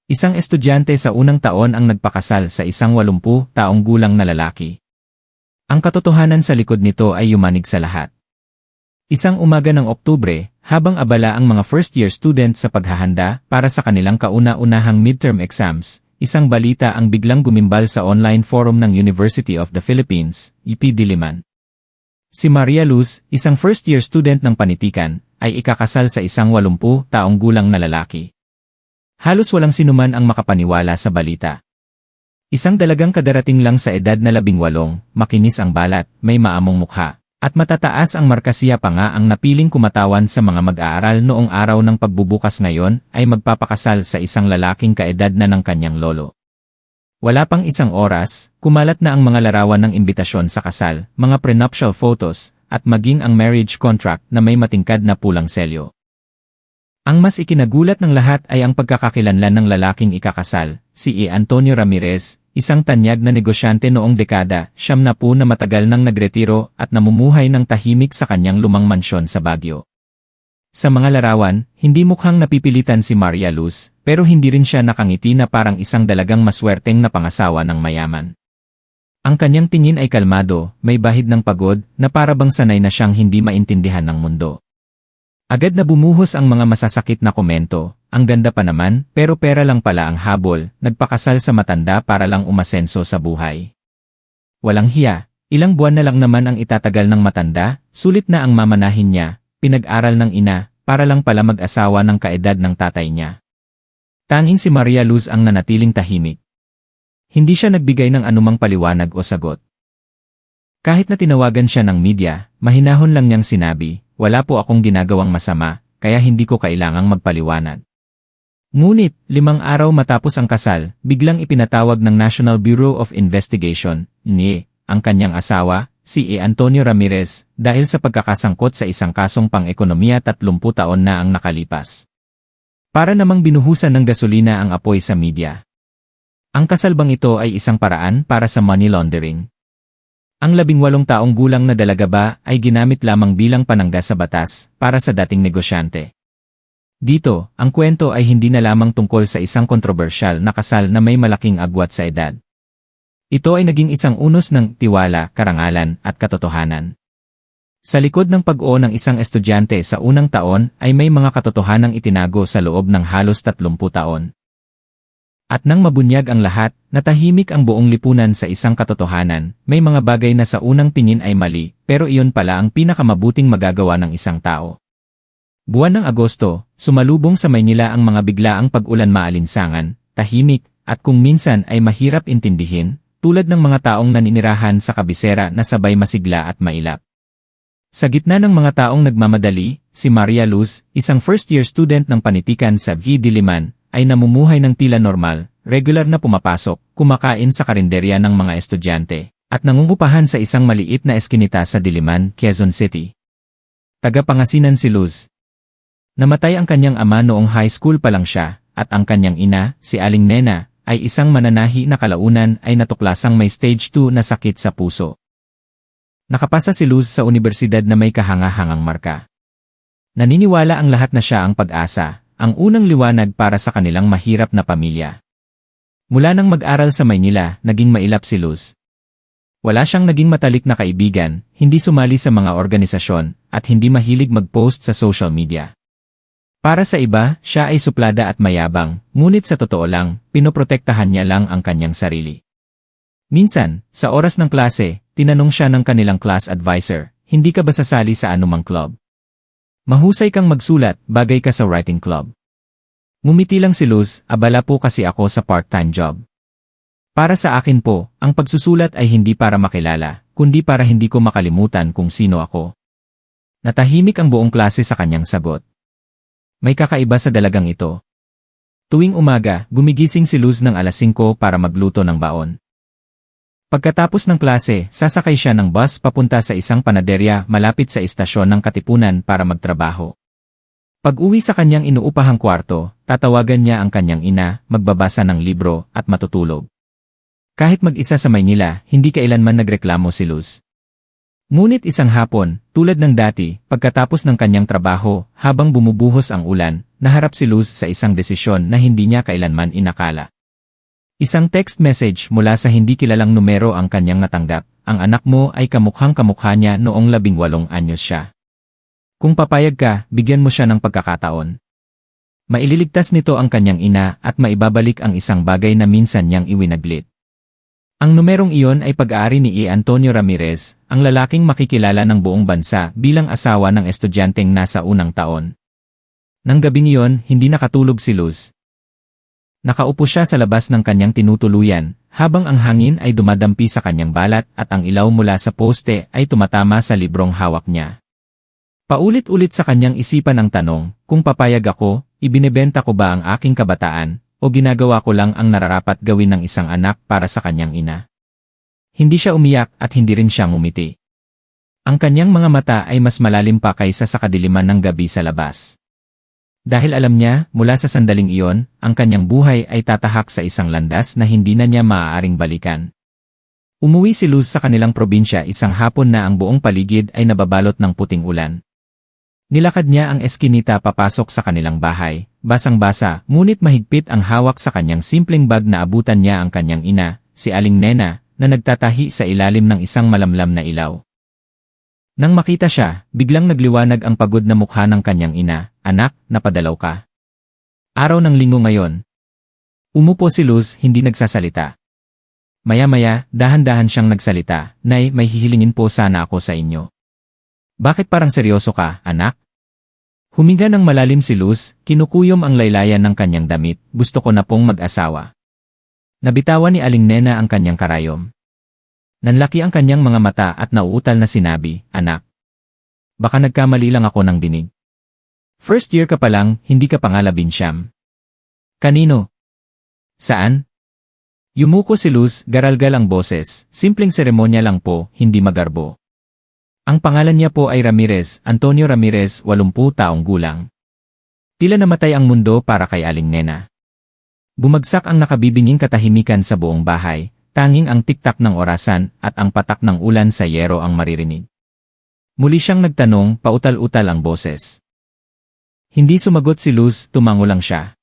Isang estudyante sa unang taon ang nagpakasal sa isang 80 taong gulang na lalaki. Ang katotohanan sa likod nito ay yumanig sa lahat. Isang umaga ng Oktubre, habang abala ang mga first-year students sa paghahanda para sa kanilang kauna-unahang midterm exams, isang balita ang biglang gumimbal sa online forum ng University of the Philippines, UP Diliman. Si Maria Luz, isang first-year student ng panitikan, ay ikakasal sa isang 80 taong gulang na lalaki. Halos walang sinuman ang makapaniwala sa balita. Isang dalagang kadarating lang sa edad na 18, makinis ang balat, may maamong mukha, at matataas ang markasya pa nga ang napiling kumatawan sa mga mag-aaral noong araw ng pagbubukas ngayon ay magpapakasal sa isang lalaking kaedad na ng kanyang lolo. Wala pang isang oras, kumalat na ang mga larawan ng imbitasyon sa kasal, mga prenuptial photos, at maging ang marriage contract na may matingkad na pulang selyo. Ang mas ikinagulat ng lahat ay ang pagkakakilanlan ng lalaking ikakasal, si E. Antonio Ramirez, isang tanyag na negosyante noong dekada, 70 na matagal nang nagretiro at namumuhay ng tahimik sa kanyang lumang mansyon sa Baguio. Sa mga larawan, hindi mukhang napipilitan si Maria Luz, pero hindi rin siya nakangiti na parang isang dalagang maswerteng na pangasawa ng mayaman. Ang kanyang tingin ay kalmado, may bahid ng pagod, na parabang sanay na siyang hindi maintindihan ng mundo. Agad na bumuhos ang mga masasakit na komento, ang ganda pa naman, pero pera lang pala ang habol, nagpakasal sa matanda para lang umasenso sa buhay. Walang hiya, ilang buwan na lang naman ang itatagal ng matanda, sulit na ang mamanahin niya, pinag-aral ng ina, para lang pala mag-asawa ng kaedad ng tatay niya. Tanging si Maria Luz ang nanatiling tahimik. Hindi siya nagbigay ng anumang paliwanag o sagot. Kahit na tinawagan siya ng media, mahinahon lang niyang sinabi, "Wala po akong ginagawang masama, kaya hindi ko kailangang magpaliwanag." Ngunit, 5 araw matapos ang kasal, biglang ipinatawag ng National Bureau of Investigation, NIE, ang kanyang asawa, si E. Antonio Ramirez, dahil sa pagkakasangkot sa isang kasong pang-ekonomiya 30 taon na ang nakalipas. Para namang binuhusan ng gasolina ang apoy sa media. Ang kasal bang ito ay isang paraan para sa money laundering? Ang 18 taong gulang na dalaga ba ay ginamit lamang bilang panangga sa batas para sa dating negosyante? Dito, ang kwento ay hindi na lamang tungkol sa isang kontrobersyal na kasal na may malaking agwat sa edad. Ito ay naging isang unos ng tiwala, karangalan, at katotohanan. Sa likod ng pag-o ng isang estudyante sa unang taon ay may mga katotohanang itinago sa loob ng halos 30 taon. At nang mabunyag ang lahat, natahimik ang buong lipunan sa isang katotohanan, may mga bagay na sa unang tingin ay mali, pero iyon pala ang pinakamabuting magagawa ng isang tao. Buwan ng Agosto, sumalubong sa Maynila ang mga biglaang pag-ulan maalinsangan, tahimik, at kung minsan ay mahirap intindihin, tulad ng mga taong naninirahan sa kabisera na sabay masigla at mailap. Sa gitna ng mga taong nagmamadali, si Maria Luz, isang first-year student ng panitikan sa UP Diliman, ay namumuhay ng tila normal, regular na pumapasok, kumakain sa karinderya ng mga estudyante, at nangungupahan sa isang maliit na eskinita sa Diliman, Quezon City. Tagapangasinan si Luz. Namatay ang kanyang ama noong high school pa lang siya, at ang kanyang ina, si Aling Nena, ay isang mananahi na kalaunan ay natuklasang may stage 2 na sakit sa puso. Nakapasa si Luz sa universidad na may kahanga-hangang marka. Naniniwala ang lahat na siya ang pag-asa, ang unang liwanag para sa kanilang mahirap na pamilya. Mula nang mag-aral sa Maynila, naging mailap si Luz. Wala siyang naging matalik na kaibigan, hindi sumali sa mga organisasyon, at hindi mahilig mag-post sa social media. Para sa iba, siya ay suplada at mayabang, ngunit sa totoo lang, pinoprotektahan niya lang ang kanyang sarili. Minsan, sa oras ng klase, tinanong siya ng kanilang class advisor, "Hindi ka ba sasali sa anumang club? Mahusay kang magsulat, bagay ka sa writing club." Ngumiti lang si Luz, "Abala po kasi ako sa part-time job. Para sa akin po, ang pagsusulat ay hindi para makilala, kundi para hindi ko makalimutan kung sino ako." Natahimik ang buong klase sa kanyang sagot. May kakaiba sa dalagang ito. Tuwing umaga, gumigising si Luz ng alas 5 para magluto ng baon. Pagkatapos ng klase, sasakay siya ng bus papunta sa isang panaderya malapit sa istasyon ng Katipunan para magtrabaho. Pag-uwi sa kanyang inuupahang kwarto, tatawagan niya ang kanyang ina, magbabasa ng libro, at matutulog. Kahit mag-isa sa Maynila, hindi kailanman nagreklamo si Luz. Ngunit isang hapon, tulad ng dati, pagkatapos ng kanyang trabaho, habang bumubuhos ang ulan, naharap si Luz sa isang desisyon na hindi niya kailanman inakala. Isang text message mula sa hindi kilalang numero ang kanyang natanggap. Ang anak mo ay kamukhang-kamukha niya noong 18 anyos siya. Kung papayag ka, bigyan mo siya ng pagkakataon. Maililigtas nito ang kanyang ina at maibabalik ang isang bagay na minsan niyang iwinaglit. Ang numerong iyon ay pag-aari ni E. Antonio Ramirez, ang lalaking makikilala ng buong bansa bilang asawa ng estudyanteng nasa unang taon. Nang gabing iyon, hindi nakatulog si Luz. Nakaupo siya sa labas ng kanyang tinutuluyan, habang ang hangin ay dumadampi sa kanyang balat at ang ilaw mula sa poste ay tumatama sa librong hawak niya. Paulit-ulit sa kanyang isipan ang tanong, kung papayag ako, ibinebenta ko ba ang aking kabataan, o ginagawa ko lang ang nararapat gawin ng isang anak para sa kanyang ina? Hindi siya umiyak at hindi rin siya ngumiti. Ang kanyang mga mata ay mas malalim pa kaysa sa kadiliman ng gabi sa labas. Dahil alam niya, mula sa sandaling iyon, ang kanyang buhay ay tatahak sa isang landas na hindi na niya maaaring balikan. Umuwi si Luz sa kanilang probinsya isang hapon na ang buong paligid ay nababalot ng puting ulan. Nilakad niya ang eskinita papasok sa kanilang bahay, basang-basa, ngunit mahigpit ang hawak sa kanyang simpleng bag na abutan niya ang kanyang ina, si Aling Nena, na nagtatahi sa ilalim ng isang malamlam na ilaw. Nang makita siya, biglang nagliwanag ang pagod na mukha ng kanyang ina. Anak, napadalaw ka. Araw ng linggo ngayon. Umupo si Luz, hindi nagsasalita. Maya-maya, dahan-dahan siyang nagsalita, Nay, may hihilingin po sana ako sa inyo. Bakit parang seryoso ka, anak? Huminga ng malalim si Luz, kinukuyom ang laylayan ng kanyang damit, gusto ko na pong mag-asawa. Nabitawan ni Aling Nena ang kanyang karayom. Nanlaki ang kanyang mga mata at nauutal na sinabi, Anak. Baka nagkamali lang ako ng dinig. First year ka pa lang, hindi ka pa nga 19. Kanino? Saan? Yumuko si Luz, garalgal ang boses, simpleng seremonya lang po, hindi magarbo. Ang pangalan niya po ay Ramirez, Antonio Ramirez, 80 taong gulang. Tila namatay ang mundo para kay Aling Nena. Bumagsak ang nakabibinging katahimikan sa buong bahay, tanging ang tiktak ng orasan at ang patak ng ulan sa yero ang maririnig. Muli siyang nagtanong, pautal-utal ang boses. Hindi sumagot si Luz, tumango lang siya.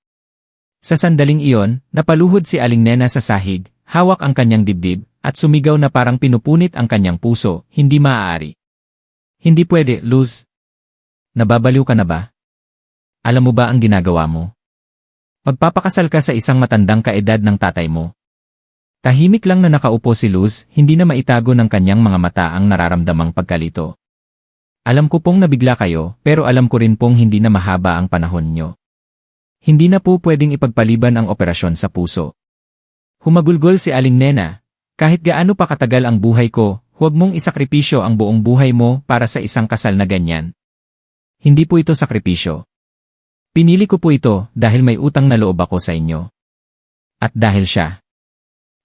Sa sandaling iyon, napaluhod si Aling Nena sa sahig, hawak ang kanyang dibdib, at sumigaw na parang pinupunit ang kanyang puso, hindi maaari. Hindi pwede, Luz. Nababaliw ka na ba? Alam mo ba ang ginagawa mo? Magpapakasal ka sa isang matandang kaedad ng tatay mo. Tahimik lang na nakaupo si Luz, hindi na maitago ng kanyang mga mata ang nararamdamang pagkalito. Alam ko pong nabigla kayo, pero alam ko rin pong hindi na mahaba ang panahon nyo. Hindi na po pwedeng ipagpaliban ang operasyon sa puso. Humagulgol si Aling Nena, kahit gaano pa katagal ang buhay ko, huwag mong isakripisyo ang buong buhay mo para sa isang kasal na ganyan. Hindi po ito sakripisyo. Pinili ko po ito dahil may utang na loob ako sa inyo. At dahil siya.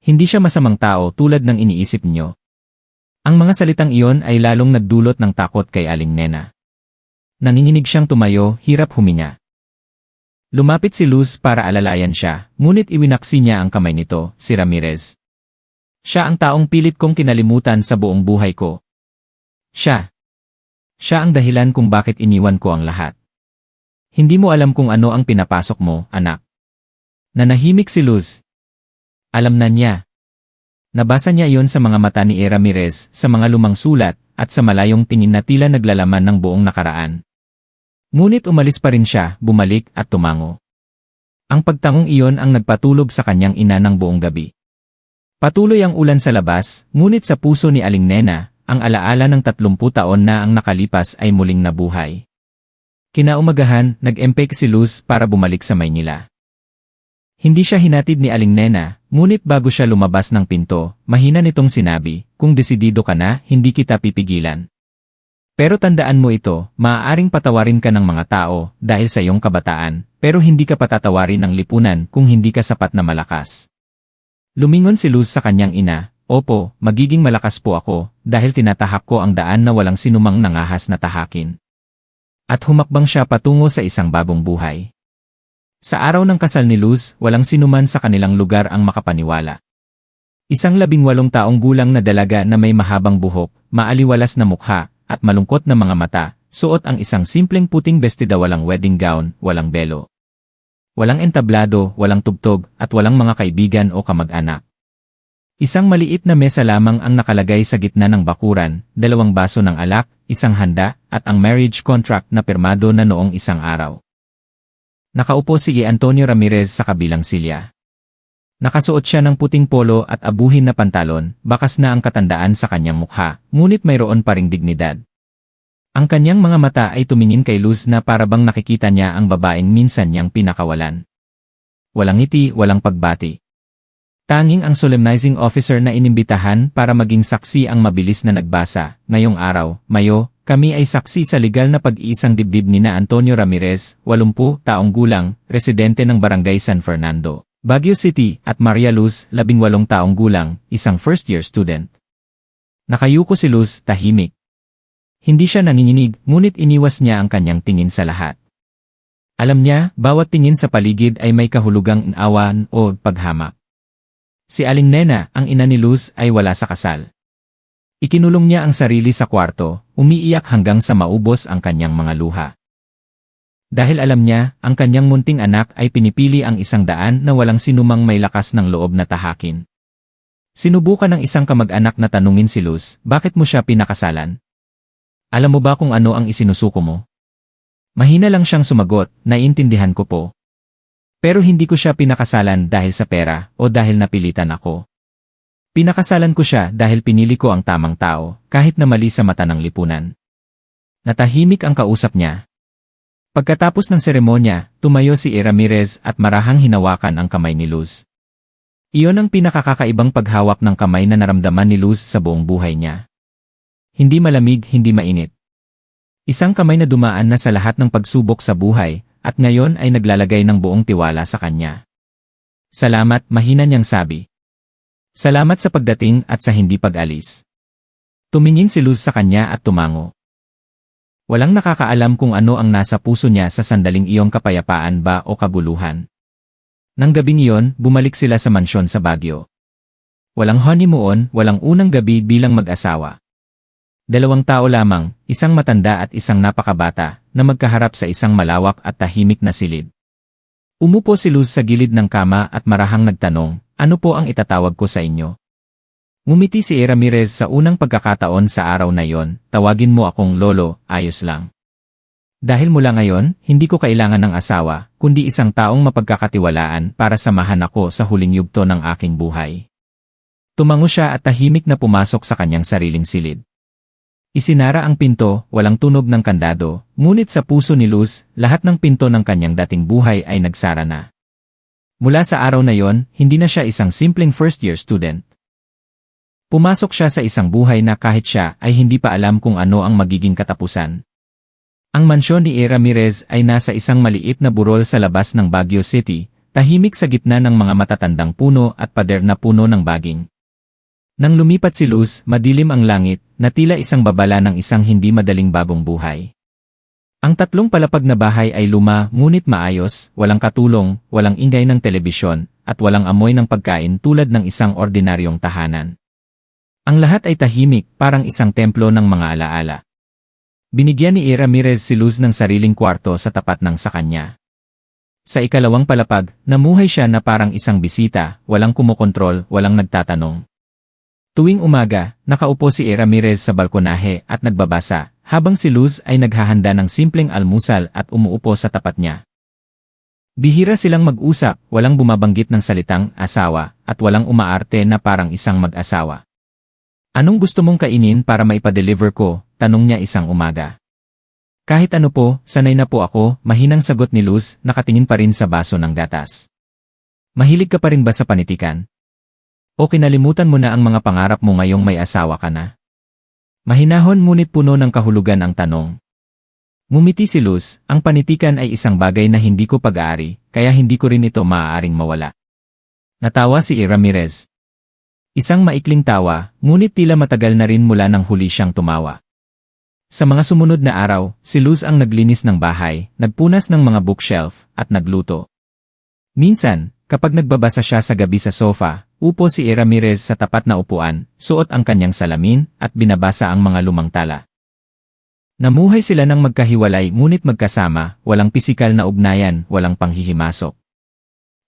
Hindi siya masamang tao tulad ng iniisip niyo. Ang mga salitang iyon ay lalong nagdulot ng takot kay Aling Nena. Nanginginig siyang tumayo, hirap huminga. Lumapit si Luz para alalayan siya, ngunit iwinaksi niya ang kamay nito, si Ramirez. Siya ang taong pilit kong kinalimutan sa buong buhay ko. Siya. Siya ang dahilan kung bakit iniwan ko ang lahat. Hindi mo alam kung ano ang pinapasok mo, anak. Nanahimik si Luz. Alam na niya. Nabasa niya iyon sa mga mata ni E. Ramirez, sa mga lumang sulat, at sa malayong tingin na tila naglalaman ng buong nakaraan. Ngunit umalis pa rin siya, bumalik at tumango. Ang pagtangong iyon ang nagpatulog sa kanyang ina ng buong gabi. Patuloy ang ulan sa labas, ngunit sa puso ni Aling Nena, ang alaala ng 30 taon na ang nakalipas ay muling nabuhay. Kinaumagahan, nag-empake si Luz para bumalik sa Maynila. Hindi siya hinatid ni Aling Nena, ngunit bago siya lumabas ng pinto, mahina nitong sinabi, kung desidido ka na, hindi kita pipigilan. Pero tandaan mo ito, maaaring patawarin ka ng mga tao dahil sa iyong kabataan, pero hindi ka patatawarin ng lipunan kung hindi ka sapat na malakas. Lumingon si Luz sa kanyang ina, opo, magiging malakas po ako, dahil tinatahak ko ang daan na walang sinumang nangahas na tahakin. At humakbang siya patungo sa isang bagong buhay. Sa araw ng kasal ni Luz, walang sinuman sa kanilang lugar ang makapaniwala. Isang 18 taong gulang na dalaga na may mahabang buhok, maaliwalas na mukha, at malungkot na mga mata, suot ang isang simpleng puting bestida, walang wedding gown, walang belo. Walang entablado, walang tugtog, at walang mga kaibigan o kamag-anak. Isang maliit na mesa lamang ang nakalagay sa gitna ng bakuran, 2 baso ng alak, isang handa, at ang marriage contract na pirmado na noong isang araw. Nakaupo si Antonio Ramirez sa kabilang silya. Nakasuot siya ng puting polo at abuhin na pantalon, bakas na ang katandaan sa kanyang mukha, ngunit mayroon pa ring dignidad. Ang kanyang mga mata ay tumingin kay Luz na parabang nakikita niya ang babaeng minsan niyang pinakawalan. Walang ngiti, walang pagbati. Tanging ang solemnizing officer na inimbitahan para maging saksi ang mabilis na nagbasa. Ngayong araw, Mayo, kami ay saksi sa legal na pag-iisang dibdib ni na Antonio Ramirez, 80 taong gulang, residente ng Barangay San Fernando, Baguio City, at Maria Luz, 18 taong gulang, isang first-year student. Nakayuko si Luz, tahimik. Hindi siya nanginginig, ngunit iniwas niya ang kanyang tingin sa lahat. Alam niya, bawat tingin sa paligid ay may kahulugang inawan o paghamak. Si Aling Nena, ang ina ni Luz, ay wala sa kasal. Ikinulong niya ang sarili sa kwarto, umiiyak hanggang sa maubos ang kanyang mga luha. Dahil alam niya, ang kanyang munting anak ay pinipili ang 100 na walang sinumang may lakas ng loob na tahakin. Sinubukan ng isang kamag-anak na tanungin si Luz, bakit mo siya pinakasalan? Alam mo ba kung ano ang isinusuko mo? Mahina lang siyang sumagot, naiintindihan ko po. Pero hindi ko siya pinakasalan dahil sa pera o dahil napilitan ako. Pinakasalan ko siya dahil pinili ko ang tamang tao, kahit na mali sa mata ng lipunan. Natahimik ang kausap niya. Pagkatapos ng seremonya, tumayo si Ramirez at marahang hinawakan ang kamay ni Luz. Iyon ang pinakakakaibang paghawak ng kamay na naramdaman ni Luz sa buong buhay niya. Hindi malamig, hindi mainit. Isang kamay na dumaan na sa lahat ng pagsubok sa buhay, at ngayon ay naglalagay ng buong tiwala sa kanya. Salamat, mahina niyang sabi. Salamat sa pagdating at sa hindi pag-alis. Tumingin si Luz sa kanya at tumango. Walang nakakaalam kung ano ang nasa puso niya sa sandaling iyong, kapayapaan ba o kaguluhan. Nang gabing iyon, bumalik sila sa mansyon sa Baguio. Walang honeymoon, walang unang gabi bilang mag-asawa. 2 tao lamang, isang matanda at isang napakabata, na magkaharap sa isang malawak at tahimik na silid. Umupo si Luz sa gilid ng kama at marahang nagtanong, ano po ang itatawag ko sa inyo? Ngumiti si Ramirez sa unang pagkakataon sa araw na yon, tawagin mo akong lolo, ayos lang. Dahil mula ngayon, hindi ko kailangan ng asawa, kundi isang taong mapagkakatiwalaan para samahan ako sa huling yugto ng aking buhay. Tumango siya at tahimik na pumasok sa kanyang sariling silid. Isinara ang pinto, walang tunog ng kandado, ngunit sa puso ni Luz, lahat ng pinto ng kanyang dating buhay ay nagsara na. Mula sa araw na yon, hindi na siya isang simpleng first-year student. Pumasok siya sa isang buhay na kahit siya ay hindi pa alam kung ano ang magiging katapusan. Ang mansyon ni Ramirez ay nasa isang maliit na burol sa labas ng Baguio City, tahimik sa gitna ng mga matatandang puno at pader na puno ng baging. Nang lumipat si Luz, madilim ang langit, na tila isang babala ng isang hindi madaling bagong buhay. Ang 3 palapag na bahay ay luma, ngunit maayos, walang katulong, walang ingay ng telebisyon, at walang amoy ng pagkain tulad ng isang ordinaryong tahanan. Ang lahat ay tahimik, parang isang templo ng mga alaala. Binigyan ni Ramirez si Luz ng sariling kwarto sa tapat ng sa kanya. Sa 2 palapag, namuhay siya na parang isang bisita, walang kumokontrol, walang nagtatanong. Tuwing umaga, nakaupo si Ramirez sa balkonahe at nagbabasa, habang si Luz ay naghahanda ng simpleng almusal at umuupo sa tapat niya. Bihira silang mag-usap, walang bumabanggit ng salitang asawa, at walang umaarte na parang isang mag-asawa. Anong gusto mong kainin para maipa-deliver ko? Tanong niya isang umaga. Kahit ano po, sanay na po ako, mahinang sagot ni Luz, nakatingin pa rin sa baso ng gatas. Mahilig ka pa rin ba sa panitikan? O kinalimutan mo na ang mga pangarap mo ngayong may asawa ka na? Mahinahon ngunit puno ng kahulugan ang tanong. Ngumiti si Luz, ang panitikan ay isang bagay na hindi ko pag-aari, kaya hindi ko rin ito maaaring mawala. Natawa si Ramirez. Isang maikling tawa, ngunit tila matagal na rin mula nang huli siyang tumawa. Sa mga sumunod na araw, si Luz ang naglinis ng bahay, nagpunas ng mga bookshelf, at nagluto. Minsan, kapag nagbabasa siya sa gabi sa sofa, upo si Ramirez sa tapat na upuan, suot ang kanyang salamin, at binabasa ang mga lumang tala. Namuhay sila ng magkahiwalay ngunit magkasama, walang pisikal na ugnayan, walang panghihimasok.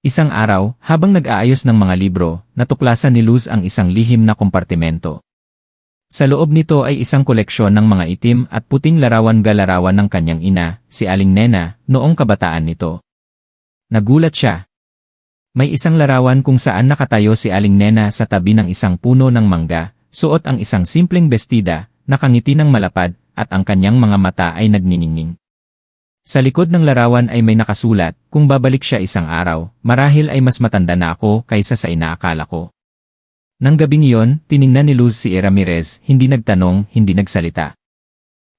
Isang araw, habang nag-aayos ng mga libro, natuklasan ni Luz ang isang lihim na kompartimento. Sa loob nito ay isang koleksyon ng mga itim at puting larawan-galarawan ng kanyang ina, si Aling Nena, noong kabataan nito. Nagulat siya. May isang larawan kung saan nakatayo si Aling Nena sa tabi ng isang puno ng mangga, suot ang isang simpleng bestida, nakangiti ng malapad, at ang kanyang mga mata ay nagniningning. Sa likod ng larawan ay may nakasulat, kung babalik siya isang araw, marahil ay mas matanda na ako kaysa sa inaakala ko. Nang gabing iyon, tiningnan ni Luz si Ramirez, hindi nagtanong, hindi nagsalita.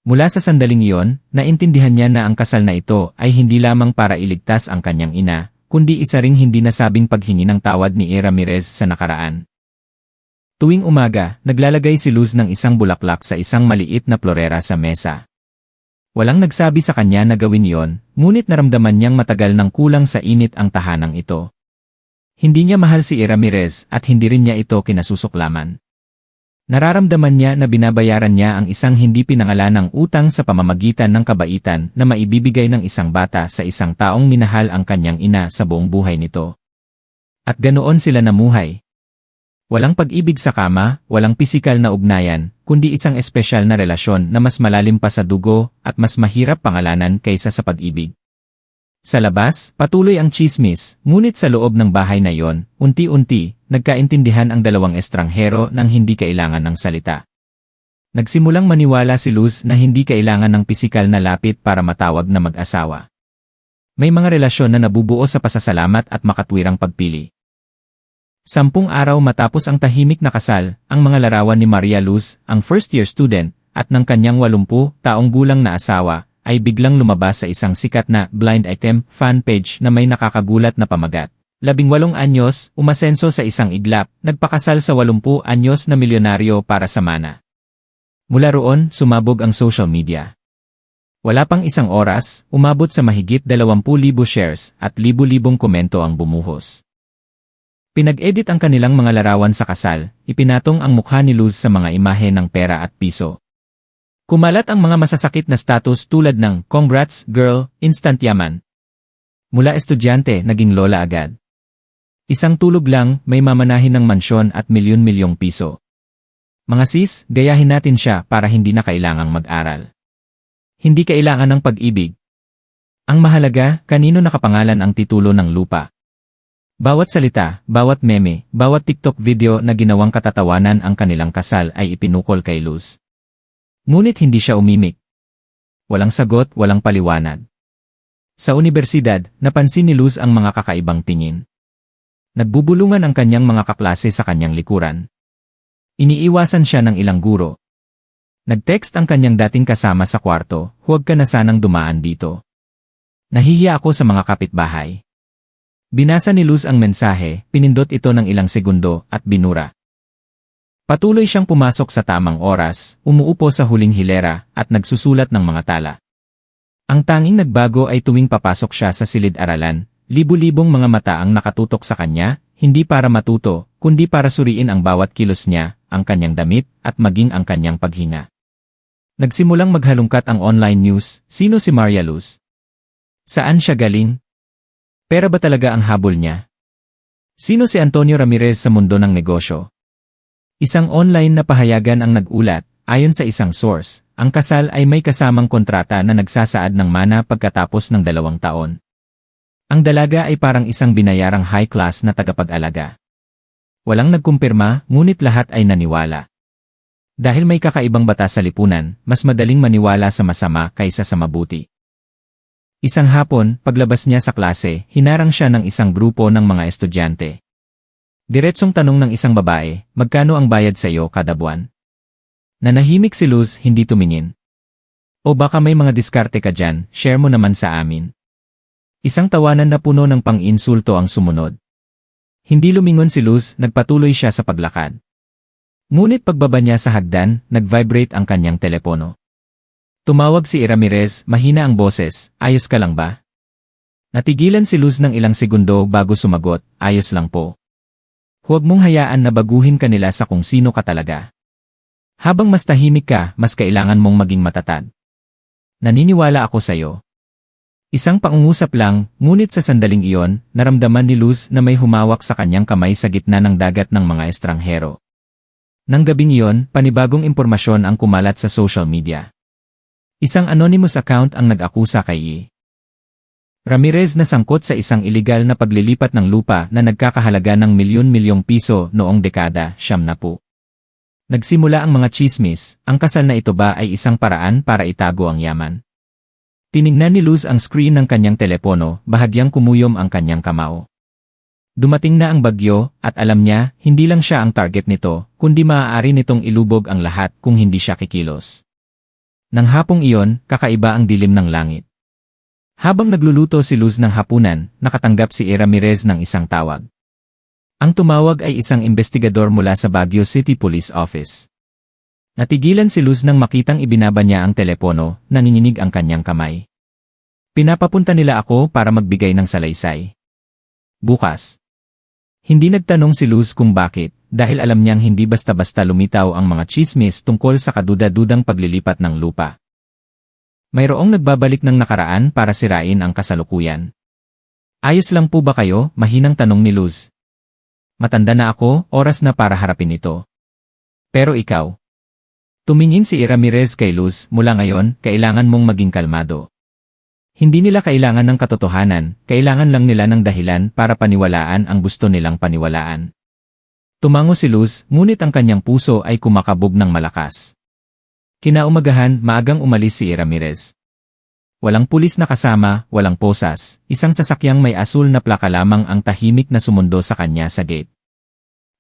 Mula sa sandaling iyon, naintindihan niya na ang kasal na ito ay hindi lamang para iligtas ang kanyang ina, kundi isa ring hindi nasabing paghingi ng tawad ni Ramirez sa nakaraan. Tuwing umaga, naglalagay si Luz ng isang bulaklak sa isang maliit na florera sa mesa. Walang nagsabi sa kanya na gawin iyon, ngunit naramdaman niyang matagal nang kulang sa init ang tahanang ito. Hindi niya mahal si Ramirez at hindi rin niya ito kinasusuklaman. Nararamdaman niya na binabayaran niya ang isang hindi pinangalanang utang sa pamamagitan ng kabaitan na maibibigay ng isang bata sa isang taong minahal ang kanyang ina sa buong buhay nito. At ganoon sila namuhay. Walang pag-ibig sa kama, walang pisikal na ugnayan, kundi isang espesyal na relasyon na mas malalim pa sa dugo at mas mahirap pangalanan kaysa sa pag-ibig. Sa labas, patuloy ang tsismis, ngunit sa loob ng bahay na iyon, unti-unti, nagkaintindihan ang dalawang estranghero nang hindi kailangan ng salita. Nagsimulang maniwala si Luz na hindi kailangan ng pisikal na lapit para matawag na mag-asawa. May mga relasyon na nabubuo sa pasasalamat at makatwirang pagpili. 10 araw matapos ang tahimik na kasal, ang mga larawan ni Maria Luz, ang first-year student, at ng kanyang 80 taong gulang na asawa, ay biglang lumabas sa isang sikat na blind item fan page na may nakakagulat na pamagat. 18 anyos, umasenso sa isang iglap, nagpakasal sa 80 anyos na milyonaryo para sa mana. Mula roon, sumabog ang social media. Wala pang isang oras, umabot sa mahigit 20,000 shares at libu-libong komento ang bumuhos. Pinag-edit ang kanilang mga larawan sa kasal, ipinatong ang mukha ni Luz sa mga imahe ng pera at piso. Kumalat ang mga masasakit na status tulad ng "Congrats, girl, instant yaman." Mula estudyante, naging lola agad. Isang tulog lang, may mamanahin ng mansyon at milyon-milyong piso. Mga sis, gayahin natin siya para hindi na kailangang mag-aral. Hindi kailangan ng pag-ibig. Ang mahalaga, kanino nakapangalan ang titulo ng lupa. Bawat salita, bawat meme, bawat TikTok video na ginawang katatawanan ang kanilang kasal ay ipinukol kay Luz. Ngunit hindi siya umimik. Walang sagot, walang paliwanag. Sa unibersidad, napansin ni Luz ang mga kakaibang tingin. Nagbubulungan ang kanyang mga kaklase sa kanyang likuran. Iniiwasan siya ng ilang guro. Nag-text ang kanyang dating kasama sa kwarto, "Huwag ka na sanang dumaan dito. Nahihiya ako sa mga kapitbahay." Binasa ni Luz ang mensahe, pinindot ito ng ilang segundo, at binura. Patuloy siyang pumasok sa tamang oras, umuupo sa huling hilera, at nagsusulat ng mga tala. Ang tanging nagbago ay tuwing papasok siya sa silid-aralan, libu-libong mga mata ang nakatutok sa kanya, hindi para matuto, kundi para suriin ang bawat kilos niya, ang kanyang damit, at maging ang kanyang paghinga. Nagsimulang maghalungkat ang online news, sino si Maria Luz? Saan siya galing? Pera ba talaga ang habol niya? Sino si Antonio Ramirez sa mundo ng negosyo? Isang online na pahayagan ang nag-ulat, ayon sa isang source, ang kasal ay may kasamang kontrata na nagsasaad ng mana pagkatapos ng 2 taon. Ang dalaga ay parang isang binayarang high-class na tagapag-alaga. Walang nagkumpirma, ngunit lahat ay naniwala. Dahil may kakaibang batas sa lipunan, mas madaling maniwala sa masama kaysa sa mabuti. Isang hapon, paglabas niya sa klase, hinarang siya ng isang grupo ng mga estudyante. Diretsong tanong ng isang babae, "Magkano ang bayad sa iyo kada buwan?" Nanahimik si Luz, hindi tumingin. "O baka may mga diskarte ka dyan, share mo naman sa amin." Isang tawanan na puno ng pang-insulto ang sumunod. Hindi lumingon si Luz, nagpatuloy siya sa paglakad. Ngunit pagbaba niya sa hagdan, nag-vibrate ang kanyang telepono. Tumawag si Ramirez, mahina ang boses, "Ayos ka lang ba?" Natigilan si Luz ng ilang segundo bago sumagot, "Ayos lang po." Huwag mong hayaan na baguhin ka nila sa kung sino ka talaga. Habang mas tahimik ka, mas kailangan mong maging matatag. Naniniwala ako sa'yo. Isang pangungusap lang, ngunit sa sandaling iyon, naramdaman ni Luz na may humawak sa kanyang kamay sa gitna ng dagat ng mga estranghero. Nang gabing iyon, panibagong impormasyon ang kumalat sa social media. Isang anonymous account ang nag-akusa kay Ramirez na sangkot sa isang iligal na paglilipat ng lupa na nagkakahalaga ng milyon-milyong piso noong dekada 70. Nagsimula ang mga tsismis, ang kasal na ito ba ay isang paraan para itago ang yaman? Tinignan ni Luz ang screen ng kanyang telepono, bahagyang kumuyom ang kanyang kamao. Dumating na ang bagyo, at alam niya, hindi lang siya ang target nito, kundi maaari nitong ilubog ang lahat kung hindi siya kikilos. Nang hapong iyon, kakaiba ang dilim ng langit. Habang nagluluto si Luz ng hapunan, nakatanggap si Ramirez ng isang tawag. Ang tumawag ay isang investigador mula sa Baguio City Police Office. Natigilan si Luz nang makitang ibinaba niya ang telepono, nanginginig ang kanyang kamay. Pinapapunta nila ako para magbigay ng salaysay. Bukas. Hindi nagtanong si Luz kung bakit, dahil alam niyang hindi basta-basta lumitaw ang mga tsismis tungkol sa kaduda-dudang paglilipat ng lupa. Mayroong nagbabalik ng nakaraan para sirain ang kasalukuyan. Ayos lang po ba kayo? Mahinang tanong ni Luz. Matanda na ako, oras na para harapin ito. Pero ikaw. Tumingin si Ramirez kay Luz, mula ngayon, kailangan mong maging kalmado. Hindi nila kailangan ng katotohanan, kailangan lang nila ng dahilan para paniwalaan ang gusto nilang paniwalaan. Tumango si Luz, ngunit ang kanyang puso ay kumakabog ng malakas. Kinaumagahan, maagang umalis si Ramirez. Walang pulis na kasama, walang posas, isang sasakyang may asul na plaka lamang ang tahimik na sumundo sa kanya sa gate.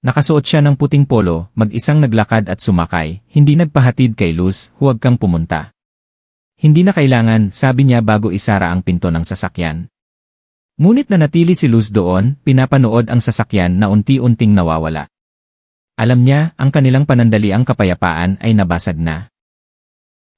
Nakasuot siya ng puting polo, mag-isang naglakad at sumakay, hindi nagpahatid kay Luz, huwag kang pumunta. Hindi na kailangan, sabi niya bago isara ang pinto ng sasakyan. Ngunit nanatili si Luz doon, pinapanood ang sasakyan na unti-unting nawawala. Alam niya, ang kanilang panandaliang kapayapaan ay nabasag na.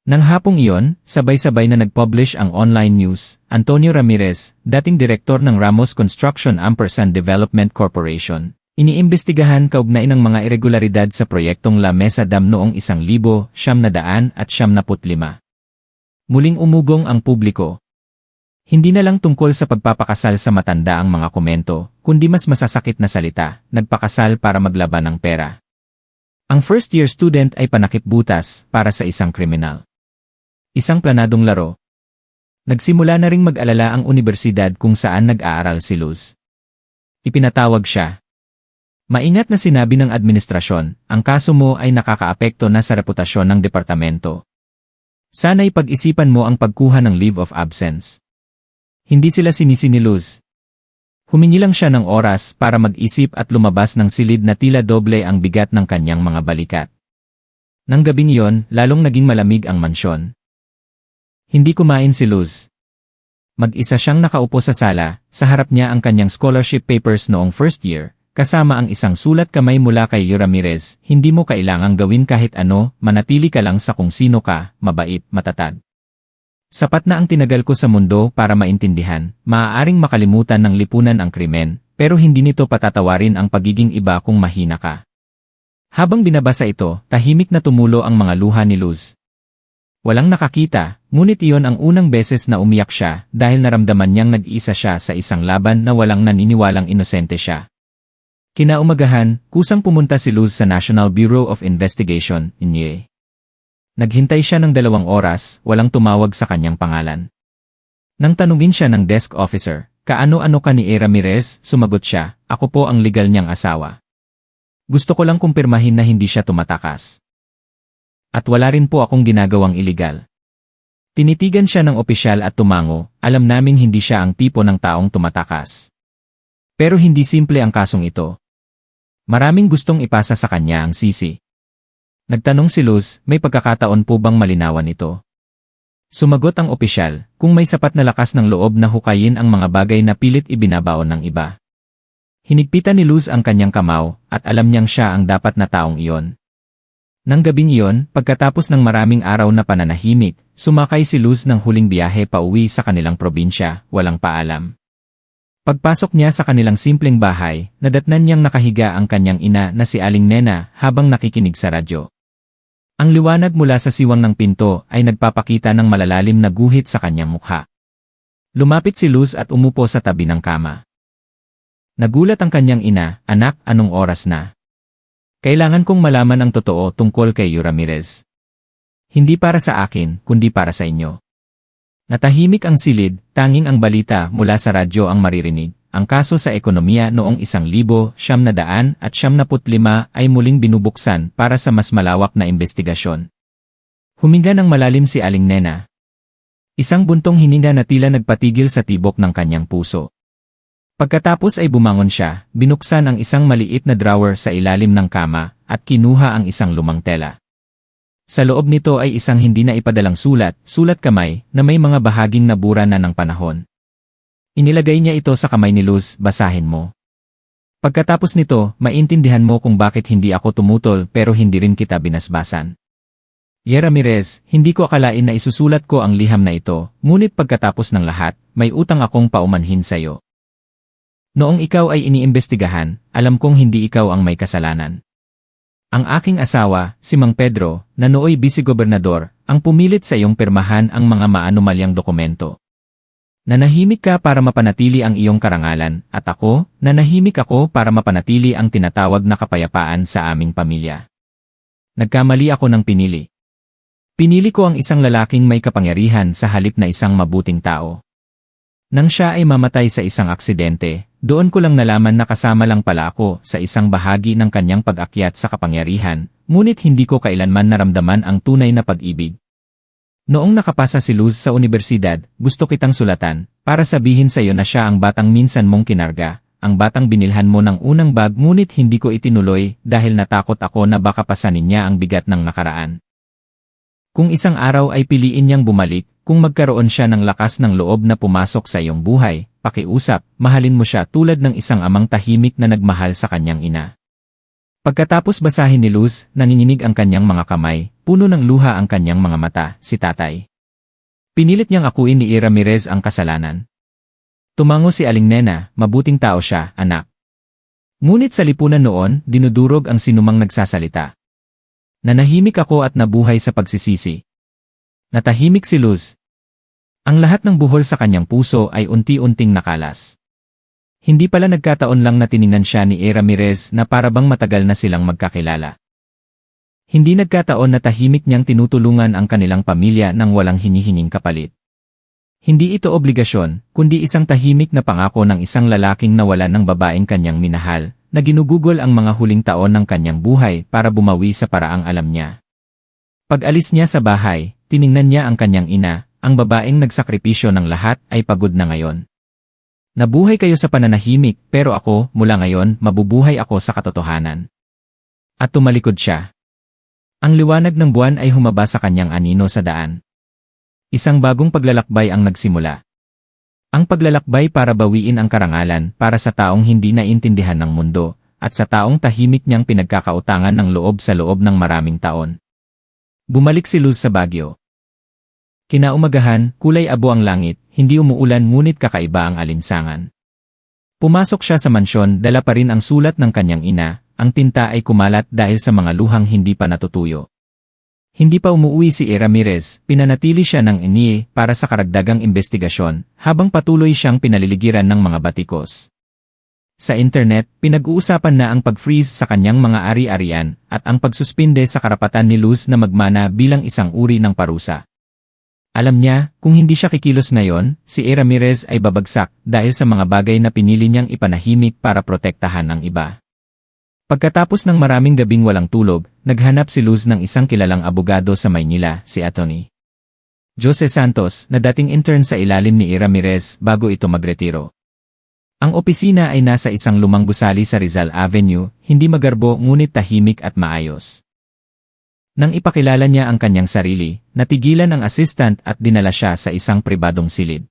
Nang hapong iyon, sabay-sabay na nag-publish ang online news, Antonio Ramirez, dating direktor ng Ramos Construction & Development Corporation. Iniimbestigahan kaugnay ng mga irregularidad sa proyektong La Mesa Dam noong 1995. Muling umugong ang publiko. Hindi na lang tungkol sa pagpapakasal sa matanda ang mga komento, kundi mas masasakit na salita, nagpakasal para maglaban ng pera. Ang first-year student ay panakip-butas para sa isang kriminal. Isang planadong laro. Nagsimula na ring mag-alala ang universidad kung saan nag-aaral si Luz. Ipinatawag siya. Maingat na sinabi ng administrasyon, ang kaso mo ay nakakaapekto na sa reputasyon ng departamento. Sana'y pag-isipan mo ang pagkuha ng leave of absence. Hindi sila sinisi ni Luz. Humingi lang siya ng oras para mag-isip at lumabas ng silid na tila doble ang bigat ng kanyang mga balikat. Nang gabing iyon, lalong naging malamig ang mansyon. Hindi kumain si Luz. Mag-isa siyang nakaupo sa sala, sa harap niya ang kanyang scholarship papers noong first year, kasama ang isang sulat kamay mula kay Ramirez, hindi mo kailangang gawin kahit ano, manatili ka lang sa kung sino ka, mabait, matatag. Sapat na ang tinagal ko sa mundo para maintindihan, maaaring makalimutan ng lipunan ang krimen, pero hindi nito patatawarin ang pagiging iba kung mahina ka. Habang binabasa ito, tahimik na tumulo ang mga luha ni Luz. Walang nakakita, ngunit iyon ang unang beses na umiyak siya dahil naramdaman niyang nag-iisa siya sa isang laban na walang naniniwalang inosente siya. Kinaumagahan, kusang pumunta si Luz sa National Bureau of Investigation, NBI. Naghintay siya ng 2 oras, walang tumawag sa kanyang pangalan. Nang tanungin siya ng desk officer, kaano-ano ka ni Ramirez, sumagot siya, ako po ang legal niyang asawa. Gusto ko lang kumpirmahin na hindi siya tumatakas. At wala rin po akong ginagawang iligal. Tinitigan siya ng opisyal at tumango, alam naming hindi siya ang tipo ng taong tumatakas. Pero hindi simple ang kasong ito. Maraming gustong ipasa sa kanya ang sisi. Nagtanong si Luz, may pagkakataon po bang malinawan ito? Sumagot ang opisyal, kung may sapat na lakas ng loob na hukayin ang mga bagay na pilit ibinabaon ng iba. Hinigpitan ni Luz ang kanyang kamao, at alam niyang siya ang dapat na taong iyon. Nang gabing iyon, pagkatapos ng maraming araw na pananahimik, sumakay si Luz ng huling biyahe pauwi sa kanilang probinsya, walang paalam. Pagpasok niya sa kanilang simpleng bahay, nadatnan niyang nakahiga ang kanyang ina na si Aling Nena habang nakikinig sa radyo. Ang liwanag mula sa siwang ng pinto ay nagpapakita ng malalalim na guhit sa kanyang mukha. Lumapit si Luz at umupo sa tabi ng kama. Nagulat ang kanyang ina, "Anak, anong oras na? Kailangan kong malaman ang totoo tungkol kay Ramirez. Hindi para sa akin, kundi para sa inyo." Natahimik ang silid, tanging ang balita mula sa radyo ang maririnig. Ang kaso sa ekonomiya noong 1995 ay muling binubuksan para sa mas malawak na investigasyon. Huminga ng malalim si Aling Nena. Isang buntong hininga na tila nagpatigil sa tibok ng kanyang puso. Pagkatapos ay bumangon siya, binuksan ang isang maliit na drawer sa ilalim ng kama, at kinuha ang isang lumang tela. Sa loob nito ay isang hindi na ipadalang sulat kamay, na may mga bahaging nabura na ng panahon. Inilagay niya ito sa kamay ni Luz, "Basahin mo. Pagkatapos nito, maintindihan mo kung bakit hindi ako tumutol pero hindi rin kita binasbasan. Ramirez, hindi ko akalain na isusulat ko ang liham na ito, ngunit pagkatapos ng lahat, may utang akong paumanhin sa'yo. Noong ikaw ay iniimbestigahan, alam kong hindi ikaw ang may kasalanan. Ang aking asawa, si Mang Pedro, na nooy vice-gobernador, ang pumilit sa iyong pirmahan ang mga maanumalyang dokumento. Nanahimik ka para mapanatili ang iyong karangalan, at ako, nanahimik ako para mapanatili ang tinatawag na kapayapaan sa aming pamilya. Nagkamali ako ng pinili. Pinili ko ang isang lalaking may kapangyarihan sa halip na isang mabuting tao. Nang siya ay mamatay sa isang aksidente, doon ko lang nalaman na kasama lang pala ako sa isang bahagi ng kanyang pag-akyat sa kapangyarihan, ngunit hindi ko kailanman naramdaman ang tunay na pag-ibig. Noong nakapasa si Luz sa universidad, gusto kitang sulatan, para sabihin sa iyo na siya ang batang minsan mong kinarga, ang batang binilhan mo ng unang bag ngunit hindi ko itinuloy dahil natakot ako na baka pasanin niya ang bigat ng nakaraan. Kung isang araw ay piliin niyang bumalik, kung magkaroon siya ng lakas ng loob na pumasok sa iyong buhay, pakiusap, mahalin mo siya tulad ng isang amang tahimik na nagmahal sa kanyang ina. Pagkatapos basahin ni Luz, nanginginig ang kanyang mga kamay, puno ng luha ang kanyang mga mata, si tatay. Pinilit niyang akuin ni Ramirez ang kasalanan. Tumango si Aling Nena, "Mabuting tao siya, anak." Ngunit sa lipunan noon, dinudurog ang sinumang nagsasalita. Nanahimik ako at nabuhay sa pagsisisi. Natahimik si Luz. Ang lahat ng buhol sa kanyang puso ay unti-unting nakalas. Hindi pala nagkataon lang na tiningnan siya ni Ramirez na parabang matagal na silang magkakilala. Hindi nagkataon na tahimik niyang tinutulungan ang kanilang pamilya nang walang hinihinging kapalit. Hindi ito obligasyon, kundi isang tahimik na pangako ng isang lalaking nawalan ng babaeng kanyang minahal, na ginugugol ang mga huling taon ng kanyang buhay para bumawi sa paraang alam niya. Pag-alis niya sa bahay, tiningnan niya ang kanyang ina, ang babaeng nagsakripisyo ng lahat ay pagod na ngayon. Nabuhay kayo sa pananahimik, pero ako, mula ngayon, mabubuhay ako sa katotohanan. At tumalikod siya. Ang liwanag ng buwan ay humaba sa kanyang anino sa daan. Isang bagong paglalakbay ang nagsimula. Ang paglalakbay para bawiin ang karangalan para sa taong hindi naintindihan ng mundo, at sa taong tahimik niyang pinagkakautangan ng loob sa loob ng maraming taon. Bumalik si Luz sa Baguio. Kinaumagahan, kulay abo ang langit, hindi umuulan ngunit kakaiba ang alinsangan. Pumasok siya sa mansyon, dala pa rin ang sulat ng kanyang ina, ang tinta ay kumalat dahil sa mga luhang hindi pa natutuyo. Hindi pa umuwi si Ramirez, pinanatili siya ng NIE para sa karagdagang investigasyon, habang patuloy siyang pinaliligiran ng mga batikos. Sa internet, pinag-uusapan na ang pag-freeze sa kanyang mga ari-arian, at ang pagsuspinde sa karapatan ni Luz na magmana bilang isang uri ng parusa. Alam niya, kung hindi siya kikilos ngayon, si Ramirez ay babagsak dahil sa mga bagay na pinili niyang ipanahimik para protektahan ang iba. Pagkatapos ng maraming gabing walang tulog, naghanap si Luz ng isang kilalang abogado sa Maynila, si Atty. Jose Santos, na dating intern sa ilalim ni Ramirez bago ito magretiro. Ang opisina ay nasa isang lumang gusali sa Rizal Avenue, hindi magarbo ngunit tahimik at maayos. Nang ipakilala niya ang kanyang sarili, natigilan ang assistant at dinala siya sa isang pribadong silid.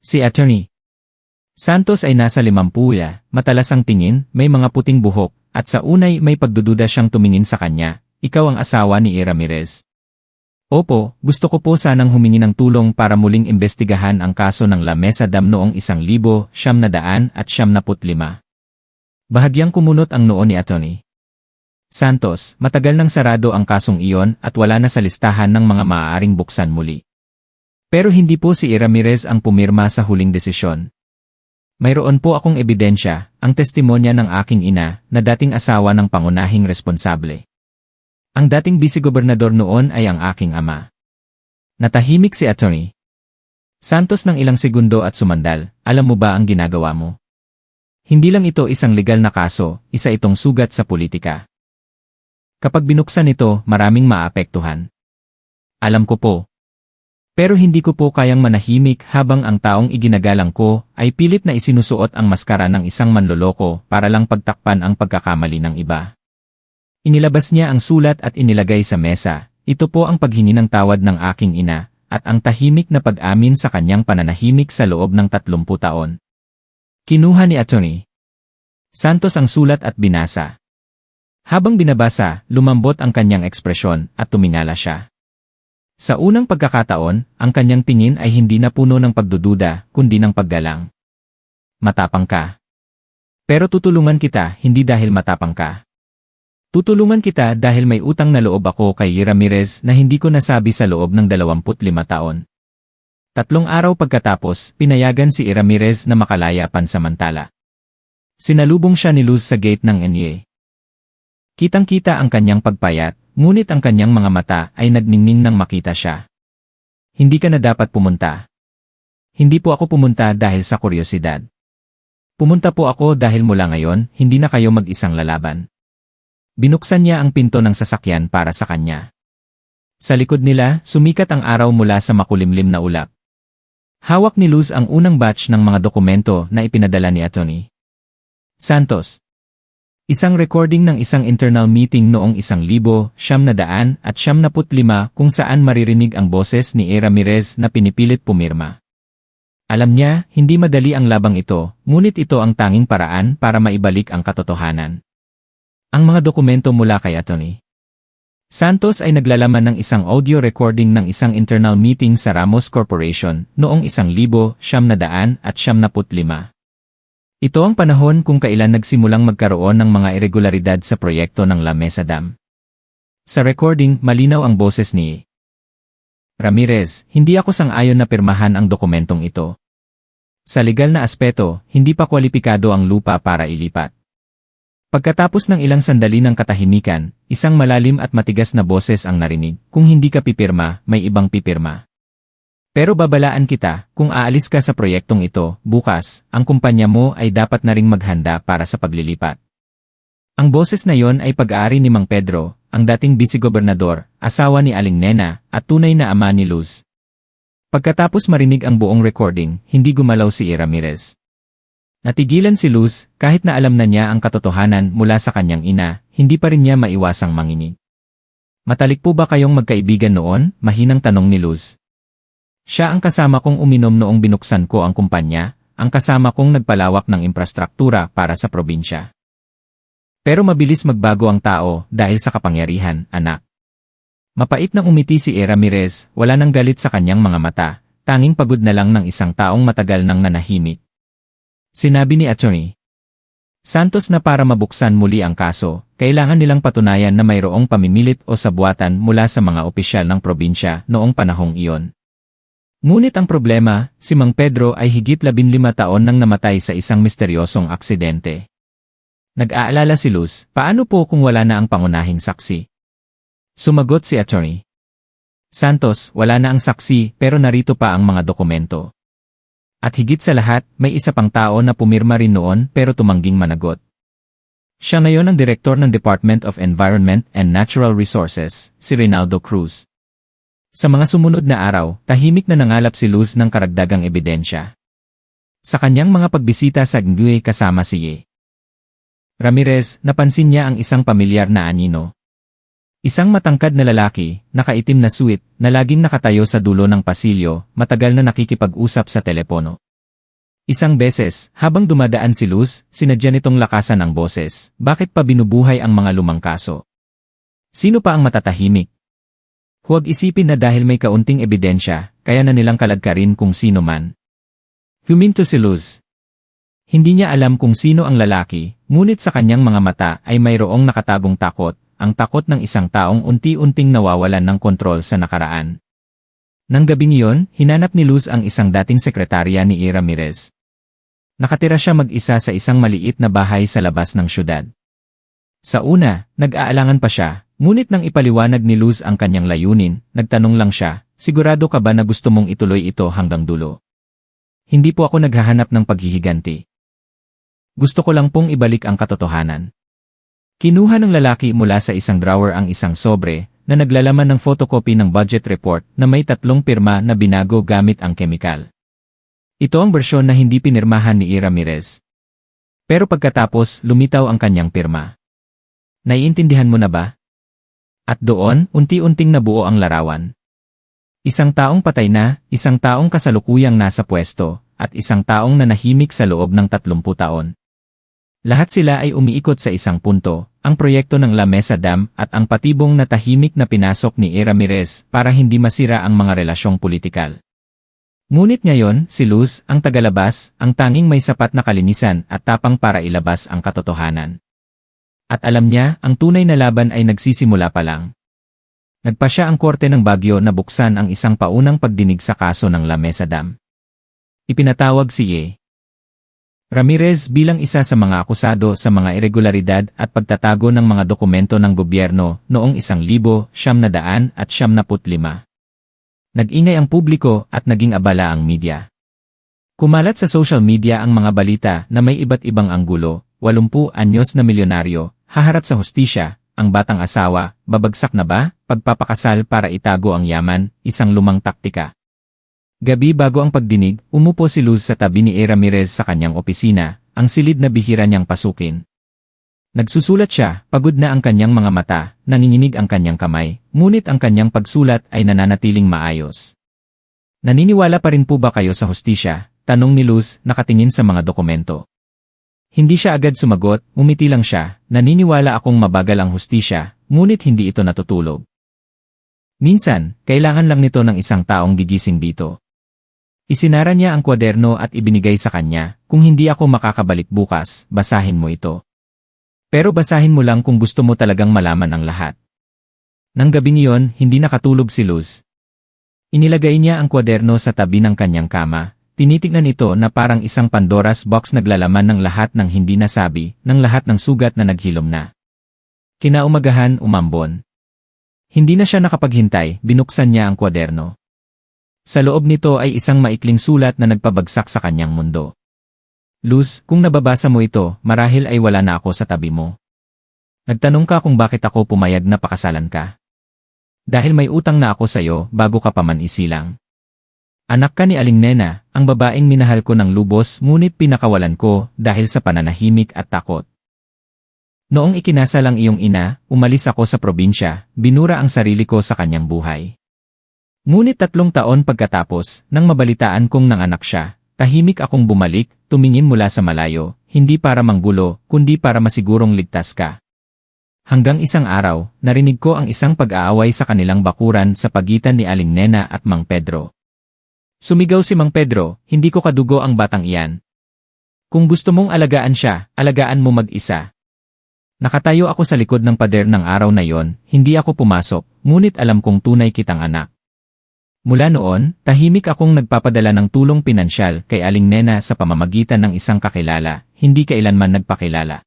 Si Atty. Santos ay nasa 50, matalas ang tingin, may mga puting buhok, at sa unay may pagdududa siyang tumingin sa kanya, "Ikaw ang asawa ni Ramirez?" "Opo, gusto ko po sanang humingi ng tulong para muling imbestigahan ang kaso ng La Mesa Dam noong 1995. Bahagyang kumunot ang noo ni Atty. Santos, matagal nang sarado ang kasong iyon at wala na sa listahan ng mga maaaring buksan muli. Pero hindi po si Ramirez ang pumirma sa huling desisyon. Mayroon po akong ebidensya, ang testimonya ng aking ina, na dating asawa ng pangunahing responsable. Ang dating vice-gobernador noon ay ang aking ama. Natahimik si Atty. Santos ng ilang segundo at sumandal, alam mo ba ang ginagawa mo? Hindi lang ito isang legal na kaso, isa itong sugat sa politika. Kapag binuksan ito, maraming maapektuhan. Alam ko po. Pero hindi ko po kayang manahimik habang ang taong iginagalang ko ay pilit na isinusuot ang maskara ng isang manloloko para lang pagtakpan ang pagkakamali ng iba. Inilabas niya ang sulat at inilagay sa mesa. Ito po ang paghingi ng tawad ng aking ina at ang tahimik na pag-amin sa kanyang pananahimik sa loob ng 30 taon. Kinuha ni Atty. Santos ang sulat at binasa. Habang binabasa, lumambot ang kanyang ekspresyon at tumingala siya. Sa unang pagkakataon, ang kanyang tingin ay hindi na puno ng pagdududa, kundi ng paggalang. Matapang ka. Pero tutulungan kita hindi dahil matapang ka. Tutulungan kita dahil may utang na loob ako kay Ramirez na hindi ko nasabi sa loob ng 25 taon. 3 araw pagkatapos, pinayagan si Ramirez na makalaya pansamantala. Sinalubong siya ni Luz sa gate ng NEA. Kitang-kita ang kanyang pagpayat, ngunit ang kanyang mga mata ay nagningning nang makita siya. Hindi ka na dapat pumunta. Hindi po ako pumunta dahil sa kuryosidad. Pumunta po ako dahil mula ngayon, hindi na kayo mag-isang lalaban. Binuksan niya ang pinto ng sasakyan para sa kanya. Sa likod nila, sumikat ang araw mula sa makulimlim na ulap. Hawak ni Luz ang unang batch ng mga dokumento na ipinadala ni Atty. Santos. Isang recording ng isang internal meeting noong 1995 kung saan maririnig ang boses ni Ramirez na pinipilit pumirma. Alam niya, hindi madali ang labang ito, ngunit ito ang tanging paraan para maibalik ang katotohanan. Ang mga dokumento mula kay Atty. Santos ay naglalaman ng isang audio recording ng isang internal meeting sa Ramos Corporation noong 1995. Ito ang panahon kung kailan nagsimulang magkaroon ng mga irregularidad sa proyekto ng La Mesa Dam. Sa recording, malinaw ang boses ni Ramirez, hindi ako sang-ayon na pirmahan ang dokumentong ito. Sa legal na aspeto, hindi pa kwalipikado ang lupa para ilipat. Pagkatapos ng ilang sandali ng katahimikan, isang malalim at matigas na boses ang narinig, kung hindi ka pipirma, may ibang pipirma. Pero babalaan kita, kung aalis ka sa proyektong ito, bukas, ang kumpanya mo ay dapat na ring maghanda para sa paglilipat. Ang boses na yon ay pag-aari ni Mang Pedro, ang dating vice-gobernador, asawa ni Aling Nena, at tunay na ama ni Luz. Pagkatapos marinig ang buong recording, hindi gumalaw si Ramirez. Natigilan si Luz, kahit na alam na niya ang katotohanan mula sa kanyang ina, hindi pa rin niya maiwasang manginig. Matalik po ba kayong magkaibigan noon? Mahinang tanong ni Luz. Siya ang kasama kong uminom noong binuksan ko ang kumpanya, ang kasama kong nagpalawak ng infrastruktura para sa probinsya. Pero mabilis magbago ang tao dahil sa kapangyarihan, anak. Mapait nang umiti si Ramirez, wala nang galit sa kanyang mga mata, tanging pagod na lang ng isang taong matagal nang nanahimik. Sinabi ni Atty. Santos na para mabuksan muli ang kaso, kailangan nilang patunayan na mayroong pamimilit o sabuatan mula sa mga opisyal ng probinsya noong panahong iyon. Ngunit ang problema, si Mang Pedro ay higit 15 taon nang namatay sa isang misteryosong aksidente. Nag-aalala si Luz, paano po kung wala na ang pangunahing saksi? Sumagot si Atty. Santos, wala na ang saksi pero narito pa ang mga dokumento. At higit sa lahat, may isa pang tao na pumirma rin noon pero tumangging managot. Siya ngayon ang direktor ng Department of Environment and Natural Resources, si Reynaldo Cruz. Sa mga sumunod na araw, tahimik na nangalap si Luz ng karagdagang ebidensya. Sa kanyang mga pagbisita sa NEA kasama si Ramirez, napansin niya ang isang pamilyar na anino. Isang matangkad na lalaki, nakaitim na suit, na laging nakatayo sa dulo ng pasilyo, matagal na nakikipag-usap sa telepono. Isang beses, habang dumadaan si Luz, sinadya nitong lakasan ang boses, bakit pa binubuhay ang mga lumang kaso? Sino pa ang matatahimik? Huwag isipin na dahil may kaunting ebidensya, kaya na nilang kalagkarin kung sino man. Huminto si Luz. Hindi niya alam kung sino ang lalaki, ngunit sa kanyang mga mata ay mayroong nakatagong takot, ang takot ng isang taong unti-unting nawawalan ng kontrol sa nakaraan. Nang gabing iyon, hinanap ni Luz ang isang dating sekretarya ni E. Ramirez. Nakatira siya mag-isa sa isang maliit na bahay sa labas ng syudad. Sa una, nag-aalangan pa siya, ngunit nang ipaliwanag ni Luz ang kanyang layunin, nagtanong lang siya, sigurado ka ba na gusto mong ituloy ito hanggang dulo? Hindi po ako naghahanap ng paghihiganti. Gusto ko lang pong ibalik ang katotohanan. Kinuha ng lalaki mula sa isang drawer ang isang sobre, na naglalaman ng photocopy ng budget report na may 3 pirma na binago gamit ang kemikal. Ito ang bersyon na hindi pinirmahan ni E. Ramirez. Pero pagkatapos, lumitaw ang kanyang pirma. Naiintindihan mo na ba? At doon, unti-unting nabuo ang larawan. Isang taong patay na, isang taong kasalukuyang nasa pwesto, at isang taong nanahimik sa loob ng 30 taon. Lahat sila ay umiikot sa isang punto, ang proyekto ng La Mesa Dam at ang patibong na tahimik na pinasok ni E. Ramirez para hindi masira ang mga relasyong politikal. Ngunit ngayon, si Luz, ang tagalabas, ang tanging may sapat na kalinisan at tapang para ilabas ang katotohanan. At alam niya, ang tunay na laban ay nagsisimula pa lang. Nagpa siya ang korte ng Baguio na buksan ang isang paunang pagdinig sa kaso ng La Mesa Dam. Ipinatawag si E. Ramirez bilang isa sa mga akusado sa mga irregularidad at pagtatago ng mga dokumento ng gobyerno noong 1995. Nag-ingay ang publiko at naging abala ang media. Kumalat sa social media ang mga balita na may iba't ibang anggulo, 80 anyos na milyonaryo, haharap sa hustisya, ang batang asawa, babagsak na ba, pagpapakasal para itago ang yaman, isang lumang taktika. Gabi bago ang pagdinig, umupo si Luz sa tabi ni E. Ramirez sa kanyang opisina, ang silid na bihira niyang pasukin. Nagsusulat siya, pagod na ang kanyang mga mata, nanginginig ang kanyang kamay, ngunit ang kanyang pagsulat ay nananatiling maayos. Naniniwala pa rin po ba kayo sa hustisya? Tanong ni Luz, nakatingin sa mga dokumento. Hindi siya agad sumagot, umiti lang siya, naniniwala akong mabagal ang hustisya, ngunit hindi ito natutulog. Minsan, kailangan lang nito ng isang taong gigising dito. Isinara niya ang kwaderno at ibinigay sa kanya, kung hindi ako makakabalik bukas, basahin mo ito. Pero basahin mo lang kung gusto mo talagang malaman ang lahat. Nang gabing iyon, hindi nakatulog si Luz. Inilagay niya ang kwaderno sa tabi ng kanyang kama, tinitignan ito na parang isang Pandora's box naglalaman ng lahat ng hindi nasabi, ng lahat ng sugat na naghilom na. Kinaumagahan, umambon. Hindi na siya nakapaghintay, binuksan niya ang kwaderno. Sa loob nito ay isang maikling sulat na nagpabagsak sa kanyang mundo. Luz, kung nababasa mo ito, marahil ay wala na ako sa tabi mo. Nagtanong ka kung bakit ako pumayag na pakasalan ka. Dahil may utang na ako sa'yo bago ka pa man isilang. Anak ka ni Aling Nena, ang babaeng minahal ko ng lubos ngunit pinakawalan ko dahil sa pananahimik at takot. Noong ikinasal ang iyong ina, umalis ako sa probinsya, binura ang sarili ko sa kanyang buhay. Ngunit 3 taon pagkatapos, nang mabalitaan kong nanganak siya, tahimik akong bumalik, tumingin mula sa malayo, hindi para manggulo, kundi para masigurong ligtas ka. Hanggang isang araw, narinig ko ang isang pag-aaway sa kanilang bakuran sa pagitan ni Aling Nena at Mang Pedro. Sumigaw si Mang Pedro, hindi ko kadugo ang batang iyan. Kung gusto mong alagaan siya, alagaan mo mag-isa. Nakatayo ako sa likod ng pader ng araw na yon, hindi ako pumasok, ngunit alam kong tunay kitang anak. Mula noon, tahimik akong nagpapadala ng tulong pinansyal kay Aling Nena sa pamamagitan ng isang kakilala, hindi kailanman nagpakilala.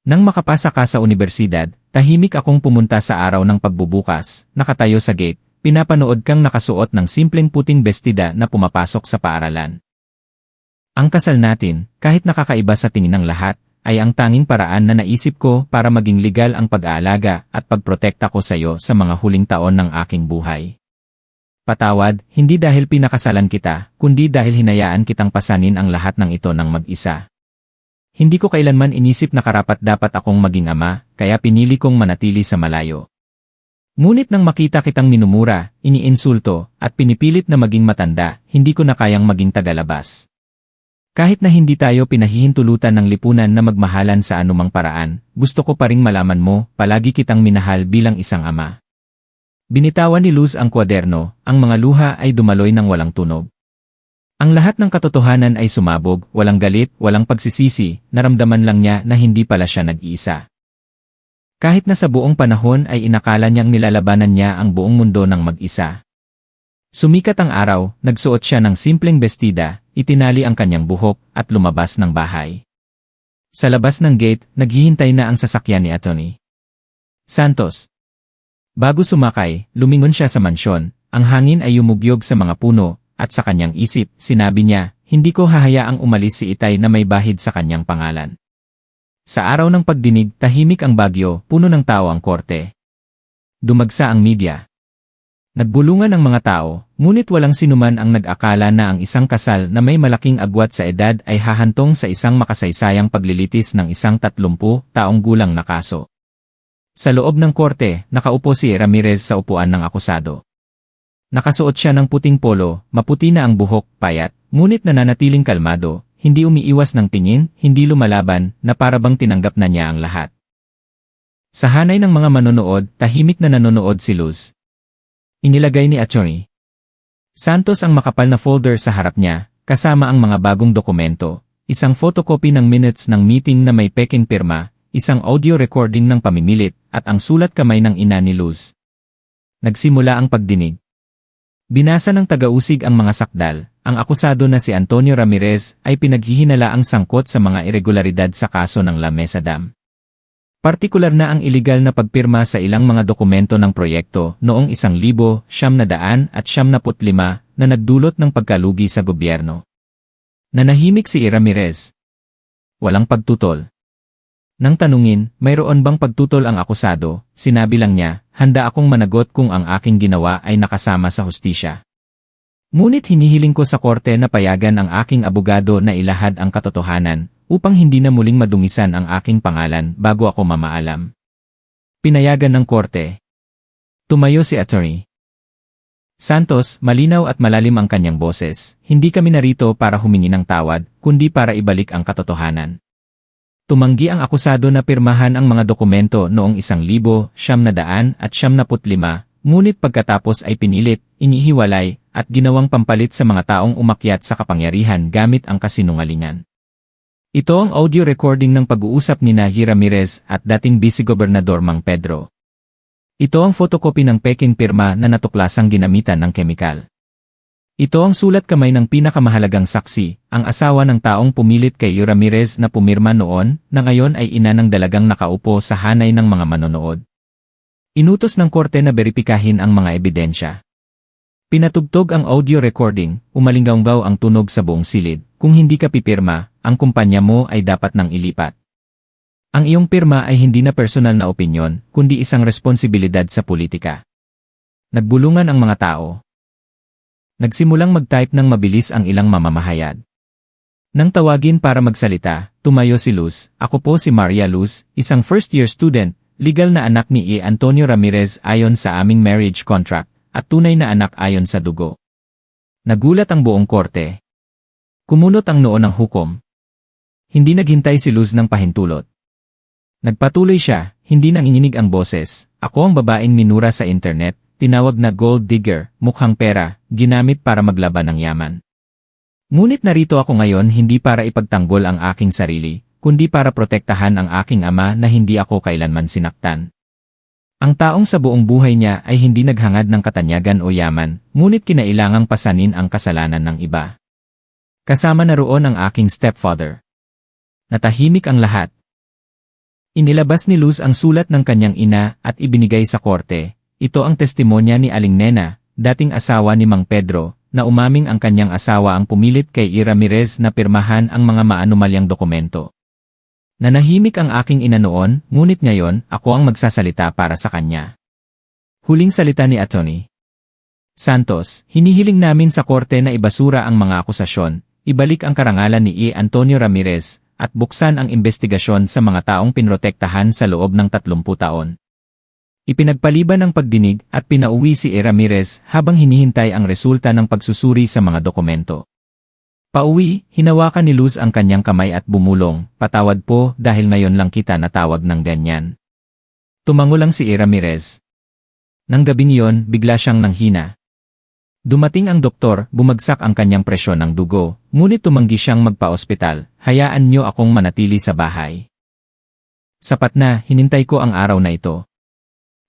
Nang makapasa ka sa universidad, tahimik akong pumunta sa araw ng pagbubukas, nakatayo sa gate, pinapanood kang nakasuot ng simpleng puting bestida na pumapasok sa paaralan. Ang kasal natin, kahit nakakaiba sa tingin ng lahat, ay ang tanging paraan na naisip ko para maging legal ang pag-aalaga at pagprotekta ko sa iyo sa mga huling taon ng aking buhay. Patawad, hindi dahil pinakasalan kita, kundi dahil hinayaan kitang pasanin ang lahat ng ito ng mag-isa. Hindi ko kailanman inisip na karapat-dapat akong maging ama, kaya pinili kong manatili sa malayo. Ngunit nang makita kitang minumura, iniinsulto, at pinipilit na maging matanda, hindi ko na kayang maging tagalabas. Kahit na hindi tayo pinahihintulutan ng lipunan na magmahalan sa anumang paraan, gusto ko pa ring malaman mo, palagi kitang minahal bilang isang ama. Binitawan ni Luz ang kwaderno, ang mga luha ay dumaloy ng walang tunog. Ang lahat ng katotohanan ay sumabog, walang galit, walang pagsisisi, naramdaman lang niya na hindi pala siya nag-iisa. Kahit na sa buong panahon ay inakala niyang nilalabanan niya ang buong mundo ng mag-isa. Sumikat ang araw, nagsuot siya ng simpleng bestida, itinali ang kanyang buhok, at lumabas ng bahay. Sa labas ng gate, naghihintay na ang sasakyan ni Atty. Santos. Bago sumakay, lumingon siya sa mansyon, ang hangin ay yumugyog sa mga puno, at sa kanyang isip, sinabi niya, hindi ko hahayaang umalis si Itay na may bahid sa kanyang pangalan. Sa araw ng pagdinig, tahimik ang Baguio, puno ng tao ang korte. Dumagsa ang media. Nagbulungan ang mga tao, ngunit walang sinuman ang nag-akala na ang isang kasal na may malaking agwat sa edad ay hahantong sa isang makasaysayang paglilitis ng isang 30 taong gulang na kaso. Sa loob ng korte, nakaupo si Ramirez sa upuan ng akusado. Nakasuot siya ng puting polo, maputi na ang buhok, payat, ngunit nananatiling kalmado, hindi umiiwas ng tingin, hindi lumalaban, na parabang tinanggap na niya ang lahat. Sa hanay ng mga manonood, tahimik na nanonood si Luz. Inilagay ni Atty. Santos ang makapal na folder sa harap niya, kasama ang mga bagong dokumento, isang photocopy ng minutes ng meeting na may peking pirma, isang audio recording ng pamimilit, at ang sulat kamay ng ina ni Luz. Nagsimula ang pagdinig. Binasa ng taga-usig ang mga sakdal. Ang akusado na si Antonio Ramirez ay pinaghihinalaang sangkot sa mga irregularidad sa kaso ng La Mesa Dam. Partikular na ang iligal na pagpirma sa ilang mga dokumento ng proyekto noong 1995 na nagdulot ng pagkalugi sa gobyerno. Nanahimik si Ramirez. Walang pagtutol. Nang tanungin, mayroon bang pagtutol ang akusado, sinabi lang niya, handa akong managot kung ang aking ginawa ay nakasama sa hustisya. Ngunit hinihiling ko sa korte na payagan ang aking abogado na ilahad ang katotohanan, upang hindi na muling madungisan ang aking pangalan bago ako mamaalam. Pinayagan ng korte. Tumayo si Atty. Santos, malinaw at malalim ang kanyang boses, hindi kami narito para humingi ng tawad, kundi para ibalik ang katotohanan. Tumanggi ang akusado na pirmahan ang mga dokumento noong 1995, ngunit pagkatapos ay pinilit, inihiwalay, at ginawang pampalit sa mga taong umakyat sa kapangyarihan gamit ang kasinungalingan. Ito ang audio recording ng pag-uusap ni Nahi Ramirez at dating Vice Gobernador Mang Pedro. Ito ang photocopy ng peking pirma na natuklasang ginamitan ng kemikal. Ito ang sulat kamay ng pinakamahalagang saksi, ang asawa ng taong pumilit kay Ramirez na pumirma noon, na ngayon ay ina ng dalagang nakaupo sa hanay ng mga manonood. Inutos ng korte na beripikahin ang mga ebidensya. Pinatugtog ang audio recording, umalinggaw ang tunog sa buong silid, kung hindi ka pipirma, ang kumpanya mo ay dapat nang ilipat. Ang iyong pirma ay hindi na personal na opinyon, kundi isang responsibilidad sa politika. Nagbulungan ang mga tao. Nagsimulang mag-type ng mabilis ang ilang mamamahayag. Nang tawagin para magsalita, tumayo si Luz. Ako po si Maria Luz, isang first-year student, legal na anak ni Antonio Ramirez ayon sa aming marriage contract, at tunay na anak ayon sa dugo. Nagulat ang buong korte. Kumunot ang noo ng hukom. Hindi naghintay si Luz ng pahintulot. Nagpatuloy siya, hindi nanginginig ang boses. Ako ang babaeng minura sa internet, tinawag na gold digger, mukhang pera, ginamit para maglaban ng yaman. Ngunit narito ako ngayon hindi para ipagtanggol ang aking sarili, kundi para protektahan ang aking ama na hindi ako kailanman sinaktan. Ang taong sa buong buhay niya ay hindi naghangad ng katanyagan o yaman, ngunit kinailangang pasanin ang kasalanan ng iba. Kasama na roon ang aking stepfather. Natahimik ang lahat. Inilabas ni Luz ang sulat ng kanyang ina at ibinigay sa korte. Ito ang testimonya ni Aling Nena, dating asawa ni Mang Pedro, na umaming ang kanyang asawa ang pumilit kay Ramirez na pirmahan ang mga maanumalyang dokumento. Nanahimik ang aking ina noon, ngunit ngayon, ako ang magsasalita para sa kanya. Huling salita ni Atty. Santos, hinihiling namin sa korte na ibasura ang mga akusasyon, ibalik ang karangalan ni Antonio Ramirez, at buksan ang investigasyon sa mga taong pinrotektahan sa loob ng 30 taon. Ipinagpaliban ang pagdinig at pinauwi si Ramirez habang hinihintay ang resulta ng pagsusuri sa mga dokumento. Pauwi, hinawakan ni Luz ang kanyang kamay at bumulong, patawad po dahil ngayon lang kita natawag ng ganyan. Tumango lang si Ramirez. Nang gabing iyon, bigla siyang nanghina. Dumating ang doktor, bumagsak ang kanyang presyon ng dugo, ngunit tumanggi siyang magpa-ospital, hayaan niyo akong manatili sa bahay. Sapat na, hinintay ko ang araw na ito.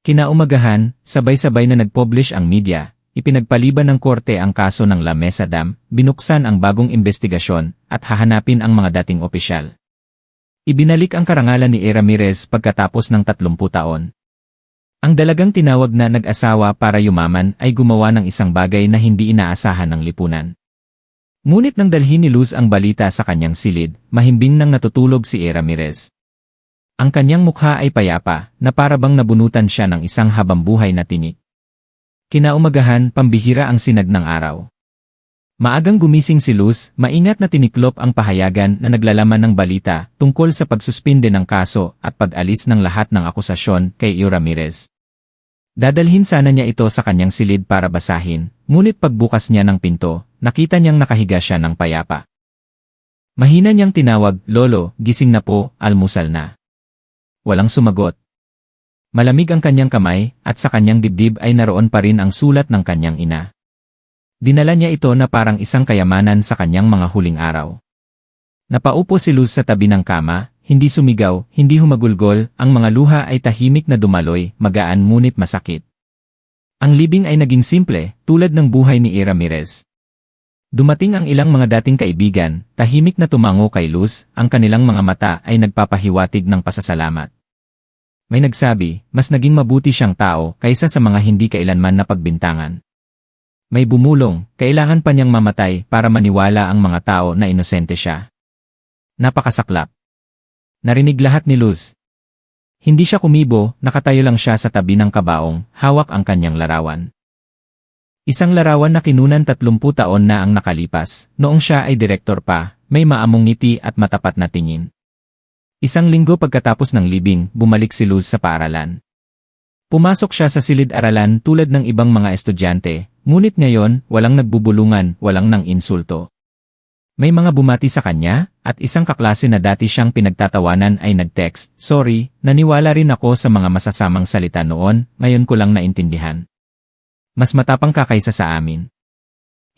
Kinaumagahan, sabay-sabay na nag-publish ang media, ipinagpaliban ng korte ang kaso ng La Mesa Dam, binuksan ang bagong investigasyon, at hahanapin ang mga dating opisyal. Ibinalik ang karangalan ni A. Ramirez pagkatapos ng 30 taon. Ang dalagang tinawag na nag-asawa para yumaman ay gumawa ng isang bagay na hindi inaasahan ng lipunan. Ngunit nang dalhin ni Luz ang balita sa kanyang silid, mahimbing nang natutulog si A. Ramirez. Ang kanyang mukha ay payapa, na para bang nabunutan siya ng isang habambuhay na tinik. Kinaumagahan, pambihira ang sinag ng araw. Maagang gumising si Luz, maingat na tiniklop ang pahayagan na naglalaman ng balita tungkol sa pagsuspinde ng kaso at pag-alis ng lahat ng akusasyon kay A. Ramirez. Dadalhin sana niya ito sa kanyang silid para basahin, ngunit pagbukas niya ng pinto, nakita niyang nakahiga siya ng payapa. Mahina niyang tinawag, "Lolo, gising na po, almusal na." Walang sumagot. Malamig ang kanyang kamay, at sa kanyang dibdib ay naroon pa rin ang sulat ng kanyang ina. Dinala niya ito na parang isang kayamanan sa kanyang mga huling araw. Napaupo si Luz sa tabi ng kama, hindi sumigaw, hindi humagulgol, ang mga luha ay tahimik na dumaloy, magaan ngunit masakit. Ang libing ay naging simple, tulad ng buhay ni A. Ramirez. Dumating ang ilang mga dating kaibigan, tahimik na tumango kay Luz, ang kanilang mga mata ay nagpapahiwatig ng pasasalamat. May nagsabi, mas naging mabuti siyang tao kaysa sa mga hindi kailanman na pagbintangan. May bumulong, kailangan pa niyang mamatay para maniwala ang mga tao na inosente siya. Napakasaklap. Narinig lahat ni Luz. Hindi siya kumibo, nakatayo lang siya sa tabi ng kabaong, hawak ang kanyang larawan. Isang larawan na kinunan 30 taon na ang nakalipas, noong siya ay direktor pa, may maamong ngiti at matapat na tingin. Isang linggo pagkatapos ng libing, bumalik si Luz sa paaralan. Pumasok siya sa silid-aralan tulad ng ibang mga estudyante, ngunit ngayon, walang nagbubulungan, walang nang insulto. May mga bumati sa kanya, at isang kaklase na dati siyang pinagtatawanan ay nag-text, "Sorry, naniwala rin ako sa mga masasamang salita noon, ngayon ko lang naintindihan. Mas matapang ka kaysa sa amin."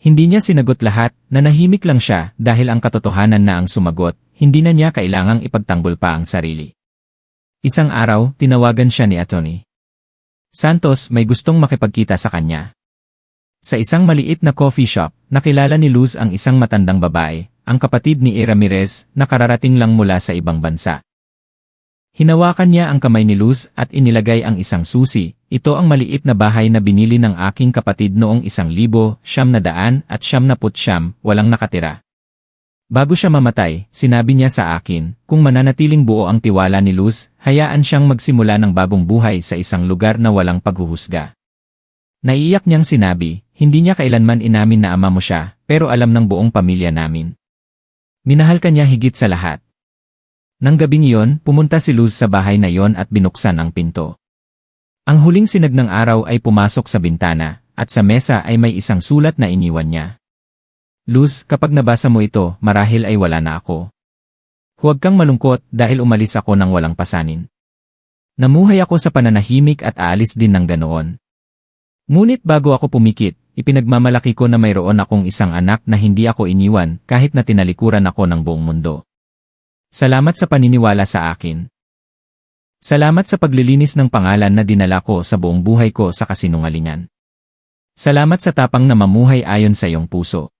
Hindi niya sinagot lahat, nanahimik lang siya dahil ang katotohanan na ang sumagot, hindi na niya kailangang ipagtanggol pa ang sarili. Isang araw, tinawagan siya ni Atty. Santos, may gustong makipagkita sa kanya. Sa isang maliit na coffee shop, nakilala ni Luz ang isang matandang babae, ang kapatid ni A. Ramirez, na kararating lang mula sa ibang bansa. Hinawakan niya ang kamay ni Luz at inilagay ang isang susi, "Ito ang maliit na bahay na binili ng aking kapatid noong 1900 walang nakatira." Bago siya mamatay, sinabi niya sa akin, kung mananatiling buo ang tiwala ni Luz, hayaan siyang magsimula ng bagong buhay sa isang lugar na walang paghuhusga. Naiiyak niyang sinabi, "Hindi niya kailanman inamin na ama mo siya, pero alam ng buong pamilya namin." Minahal ka niya higit sa lahat. Nang gabing iyon, pumunta si Luz sa bahay na iyon at binuksan ang pinto. Ang huling sinag ng araw ay pumasok sa bintana, at sa mesa ay may isang sulat na iniwan niya. "Luz, kapag nabasa mo ito, marahil ay wala na ako. Huwag kang malungkot dahil umalis ako ng walang pasanin. Namuhay ako sa pananahimik at aalis din ng ganoon. Ngunit bago ako pumikit, ipinagmamalaki ko na mayroon akong isang anak na hindi ako iniwan kahit na tinalikuran ako ng buong mundo. Salamat sa paniniwala sa akin. Salamat sa paglilinis ng pangalan na dinala ko sa buong buhay ko sa kasinungalingan. Salamat sa tapang na mamuhay ayon sa iyong puso.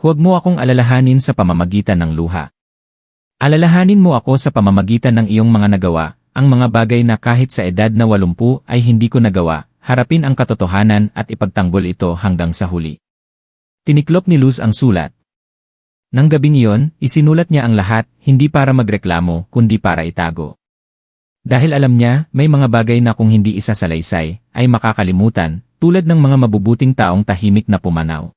Huwag mo akong alalahanin sa pamamagitan ng luha. Alalahanin mo ako sa pamamagitan ng iyong mga nagawa, ang mga bagay na kahit sa edad na 80 ay hindi ko nagawa. Harapin ang katotohanan at ipagtanggol ito hanggang sa huli." Tiniklop ni Luz ang sulat. Nang gabing iyon, isinulat niya ang lahat, hindi para magreklamo, kundi para itago. Dahil alam niya, may mga bagay na kung hindi isasalaysay, ay makakalimutan, tulad ng mga mabubuting taong tahimik na pumanaw.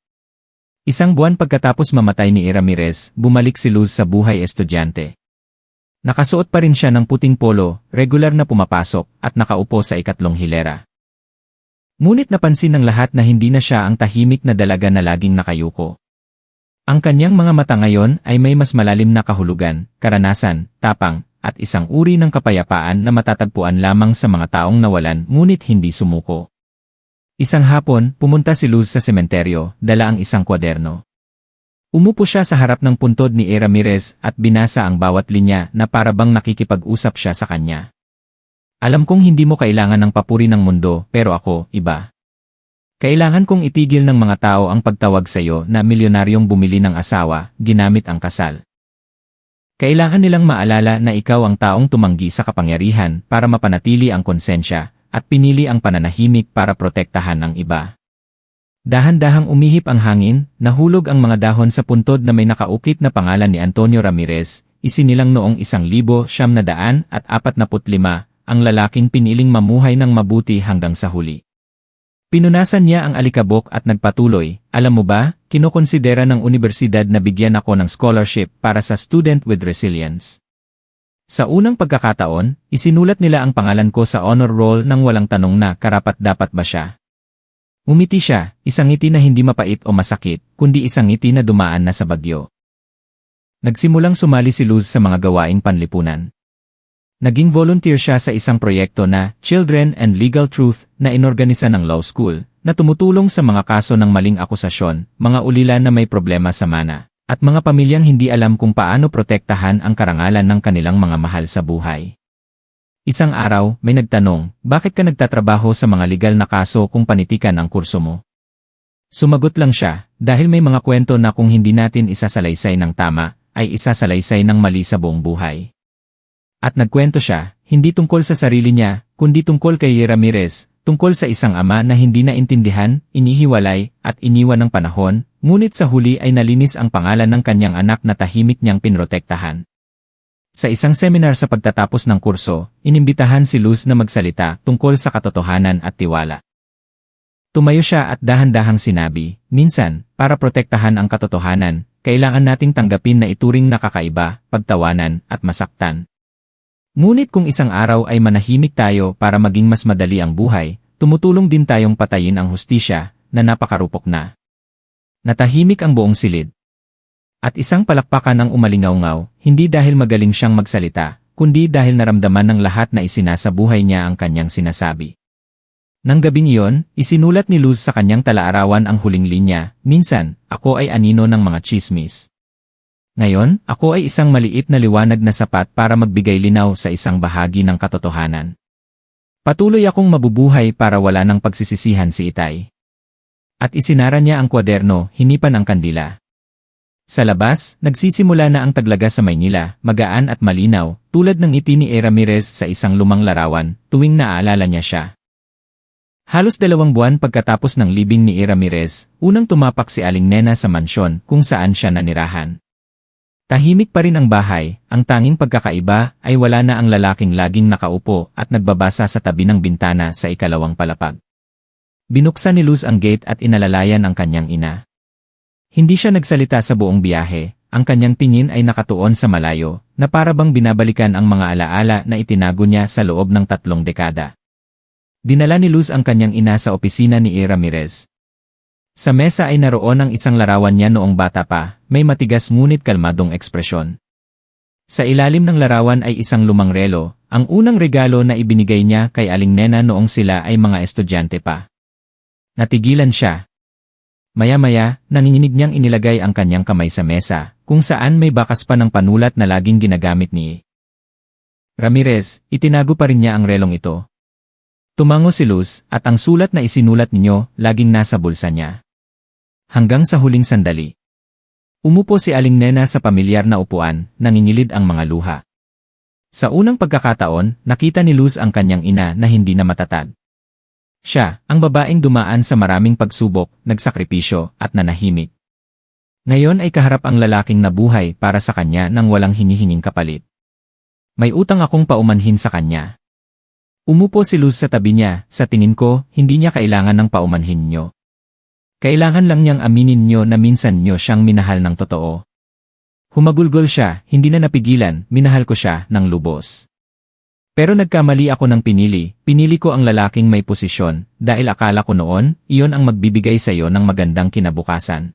Isang buwan pagkatapos mamatay ni A. Ramirez, bumalik si Luz sa buhay estudyante. Nakasuot pa rin siya ng puting polo, regular na pumapasok, at nakaupo sa ikatlong hilera. Ngunit napansin ng lahat na hindi na siya ang tahimik na dalaga na laging nakayuko. Ang kanyang mga mata ngayon ay may mas malalim na kahulugan, karanasan, tapang, at isang uri ng kapayapaan na matatagpuan lamang sa mga taong nawalan ngunit hindi sumuko. Isang hapon, pumunta si Luz sa sementeryo, dala ang isang kwaderno. Umupo siya sa harap ng puntod ni A. Ramirez at binasa ang bawat linya na para bang nakikipag-usap siya sa kanya. Alam kong hindi mo kailangan ng papuri ng mundo, pero ako, iba. Kailangan kong itigil ng mga tao ang pagtawag sa iyo na milyonaryong bumili ng asawa, ginamit ang kasal. Kailangan nilang maalala na ikaw ang taong tumanggi sa kapangyarihan para mapanatili ang konsensya at pinili ang pananahimik para protektahan ang iba. Dahan-dahang umihip ang hangin, nahulog ang mga dahon sa puntod na may nakaukit na pangalan ni Antonio Ramirez, isinilang noong 1945, ang lalaking piniling mamuhay ng mabuti hanggang sa huli. Pinunasan niya ang alikabok at nagpatuloy, alam mo ba, kinokonsidera ng universidad na bigyan ako ng scholarship para sa Student with Resilience. Sa unang pagkakataon, isinulat nila ang pangalan ko sa honor roll nang walang tanong na karapat-dapat ba siya. Umiti siya, isang ngiti na hindi mapait o masakit, kundi isang ngiti na dumaan na sa bagyo. Nagsimulang sumali si Luz sa mga gawaing panlipunan. Naging volunteer siya sa isang proyekto na Children and Legal Truth na inorganisa ng law school, na tumutulong sa mga kaso ng maling akusasyon, mga ulila na may problema sa mana, at mga pamilyang hindi alam kung paano protektahan ang karangalan ng kanilang mga mahal sa buhay. Isang araw, may nagtanong, bakit ka nagtatrabaho sa mga legal na kaso kung panitikan ang kurso mo? Sumagot lang siya, dahil may mga kwento na kung hindi natin isasalaysay ng tama, ay isasalaysay ng mali sa buong buhay. At nagkwento siya, hindi tungkol sa sarili niya, kundi tungkol kay Ramirez, tungkol sa isang ama na hindi naintindihan, inihiwalay, at iniwan ng panahon, ngunit sa huli ay nalinis ang pangalan ng kanyang anak na tahimik niyang pinrotektahan. Sa isang seminar sa pagtatapos ng kurso, inimbitahan si Luz na magsalita tungkol sa katotohanan at tiwala. Tumayo siya at dahan-dahang sinabi, minsan, para protektahan ang katotohanan, kailangan nating tanggapin na ituring nakakaiba, pagtawanan, at masaktan. Ngunit kung isang araw ay manahimik tayo para maging mas madali ang buhay, tumutulong din tayong patayin ang hustisya na napakarupok na. Natahimik ang buong silid. At isang palakpakan ang umalingaw-ngaw, hindi dahil magaling siyang magsalita, kundi dahil naramdaman ng lahat na isinasabuhay niya ang kanyang sinasabi. Nang gabing iyon, isinulat ni Luz sa kanyang talaarawan ang huling linya, minsan, ako ay anino ng mga tsismis. Ngayon, ako ay isang maliit na liwanag na sapat para magbigay linaw sa isang bahagi ng katotohanan. Patuloy akong mabubuhay para wala ng pagsisisihan si Itay. At isinara niya ang kwaderno, hinipan ang kandila. Sa labas, nagsisimula na ang taglaga sa Maynila, magaan at malinaw, tulad ng ngiti ni A. Ramirez sa isang lumang larawan, tuwing naaalala niya siya. Halos 2 buwan pagkatapos ng libing ni A. Ramirez, unang tumapak si Aling Nena sa mansyon kung saan siya nanirahan. Tahimik pa rin ang bahay, ang tanging pagkakaiba ay wala na ang lalaking laging nakaupo at nagbabasa sa tabi ng bintana sa ikalawang palapag. Binuksan ni Luz ang gate at inalalayan ang kanyang ina. Hindi siya nagsalita sa buong biyahe, ang kanyang tingin ay nakatuon sa malayo, na para bang binabalikan ang mga alaala na itinago niya sa loob ng 3 dekada. Dinala ni Luz ang kanyang ina sa opisina ni A. Ramirez. Sa mesa ay naroon ang isang larawan niya noong bata pa, may matigas ngunit kalmadong ekspresyon. Sa ilalim ng larawan ay isang lumang relo, ang unang regalo na ibinigay niya kay Aling Nena noong sila ay mga estudyante pa. Natigilan siya. Maya-maya, nanginginig niyang inilagay ang kanyang kamay sa mesa, kung saan may bakas pa ng panulat na laging ginagamit ni Ramirez. Itinago pa rin niya ang relong ito. Tumango si Luz, at ang sulat na isinulat ninyo, laging nasa bulsa niya. Hanggang sa huling sandali. Umupo si Aling Nena sa pamilyar na upuan, nangingilid ang mga luha. Sa unang pagkakataon, nakita ni Luz ang kanyang ina na hindi na matatag. Siya, ang babaeng dumaan sa maraming pagsubok, nagsakripisyo, at nanahimik. Ngayon ay kaharap ang lalaking nabuhay para sa kanya nang walang hinihinging kapalit. May utang akong paumanhin sa kanya. Umupo si Luz sa tabi niya, sa tingin ko, hindi niya kailangan ng paumanhin niyo. Kailangan lang niyang aminin niyo na minsan niyo siyang minahal ng totoo. Humagulgol siya, hindi na napigilan, minahal ko siya ng lubos. Pero nagkamali ako ng pinili ko ang lalaking may posisyon, dahil akala ko noon, iyon ang magbibigay sa iyo ng magandang kinabukasan.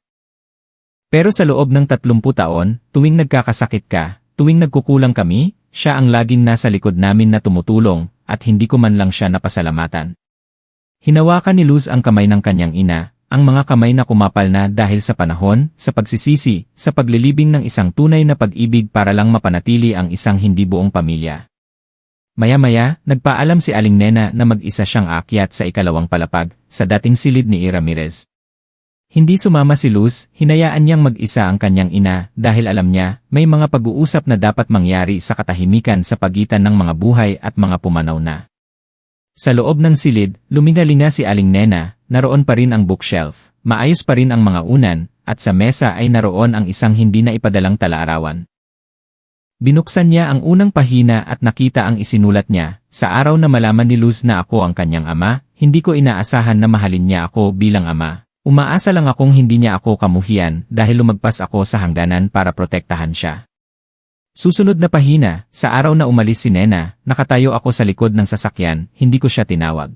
Pero sa loob ng 30 taon, tuwing nagkakasakit ka, tuwing nagkukulang kami, siya ang laging nasa likod namin na tumutulong, at hindi ko man lang siya napasalamatan. Hinawakan ni Luz ang kamay ng kanyang ina, ang mga kamay na kumapal na dahil sa panahon, sa pagsisisi, sa paglilibing ng isang tunay na pag-ibig para lang mapanatili ang isang hindi buong pamilya. Maya-maya, nagpaalam si Aling Nena na mag-isa siyang aakyat sa ikalawang palapag, sa dating silid ni Ramirez. Hindi sumama si Luz, hinayaan niyang mag-isa ang kanyang ina dahil alam niya may mga pag-uusap na dapat mangyari sa katahimikan sa pagitan ng mga buhay at mga pumanaw na. Sa loob ng silid, luminalinga si Aling Nena, naroon pa rin ang bookshelf, maayos pa rin ang mga unan, at sa mesa ay naroon ang isang hindi na ipadalang tala-arawan. Binuksan niya ang unang pahina at nakita ang isinulat niya, sa araw na malaman ni Luz na ako ang kanyang ama, hindi ko inaasahan na mahalin niya ako bilang ama. Umaasa lang akong hindi niya ako kamuhian dahil lumagpas ako sa hangganan para protektahan siya. Susunod na pahina, sa araw na umalis si Nena, nakatayo ako sa likod ng sasakyan, hindi ko siya tinawag.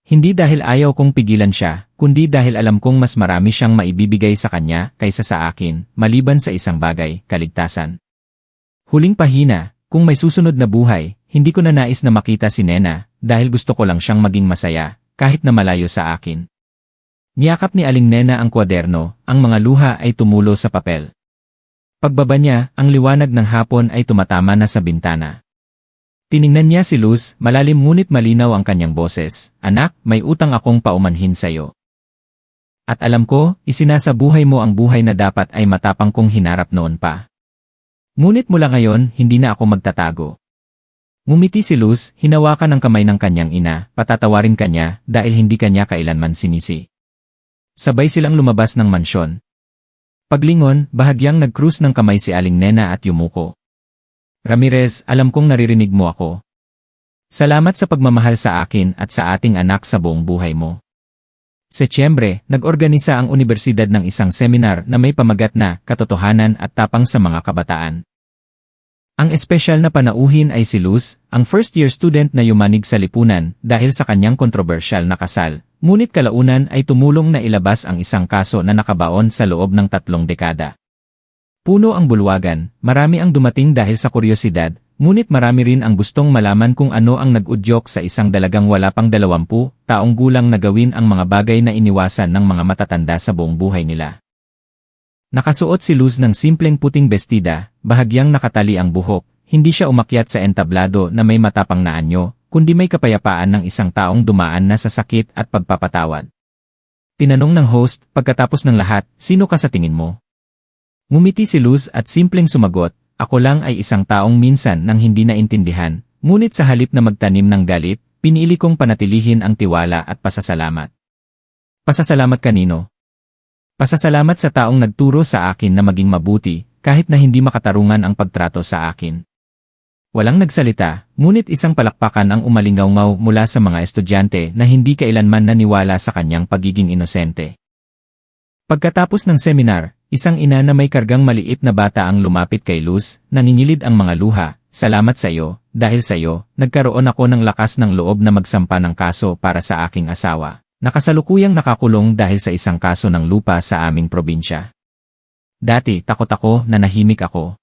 Hindi dahil ayaw kong pigilan siya, kundi dahil alam kong mas marami siyang maibibigay sa kanya kaysa sa akin, maliban sa isang bagay, kaligtasan. Huling pahina, kung may susunod na buhay, hindi ko na nais na makita si Nena, dahil gusto ko lang siyang maging masaya, kahit na malayo sa akin. Niyakap ni Aling Nena ang kwaderno, ang mga luha ay tumulo sa papel. Pagbaba niya, ang liwanag ng hapon ay tumatama na sa bintana. Tiningnan niya si Luz, malalim ngunit malinaw ang kanyang boses, "Anak, may utang akong paumanhin sa'yo. At alam ko, isinasabuhay mo ang buhay na dapat ay matapang kong hinarap noon pa. Ngunit mula ngayon, hindi na ako magtatago." Ngumiti si Luz, hinawakan ang kamay ng kanyang ina, patatawarin kanya dahil hindi kanya kailanman sinisi. Sabay silang lumabas ng mansyon. Paglingon, bahagyang nag-cruise ng kamay si Aling Nena at yumuko. "Ramirez, alam kong naririnig mo ako. Salamat sa pagmamahal sa akin at sa ating anak sa buong buhay mo." Setyembre, nag-organisa ang universidad ng isang seminar na may pamagat na katotohanan at tapang sa mga kabataan. Ang espesyal na panauhin ay si Luz, ang first-year student na yumanig sa lipunan dahil sa kanyang kontrobersyal na kasal. Ngunit kalaunan ay tumulong na ilabas ang isang kaso na nakabaon sa loob ng 3 dekada. Puno ang bulwagan, marami ang dumating dahil sa kuryosidad, ngunit marami rin ang gustong malaman kung ano ang nag-udyok sa isang dalagang wala pang 20 taong gulang na gawin ang mga bagay na iniwasan ng mga matatanda sa buong buhay nila. Nakasuot si Luz ng simpleng puting bestida, bahagyang nakatali ang buhok, hindi siya umakyat sa entablado na may matapang na anyo, kundi may kapayapaan ng isang taong dumaan na sa sakit at pagpapatawad. Tinanong ng host, pagkatapos ng lahat, "Sino ka sa tingin mo?" Ngumiti si Luz at simpleng sumagot, "Ako lang ay isang taong minsan nang hindi naintindihan, ngunit sa halip na magtanim ng galit, pinili kong panatilihin ang tiwala at pasasalamat." Pasasalamat kanino? Pasasalamat sa taong nagturo sa akin na maging mabuti, kahit na hindi makatarungan ang pagtrato sa akin. Walang nagsalita, ngunit isang palakpakan ang umalingaw-ngaw mula sa mga estudyante na hindi kailanman naniwala sa kanyang pagiging inosente. Pagkatapos ng seminar, isang ina na may kargang maliit na bata ang lumapit kay Luz, naningilid ang mga luha, "Salamat sa iyo, dahil sa iyo, nagkaroon ako ng lakas ng loob na magsampa ng kaso para sa aking asawa. Nakasalukuyang nakakulong dahil sa isang kaso ng lupa sa aming probinsya. Dati, takot ako, nanahimik ako.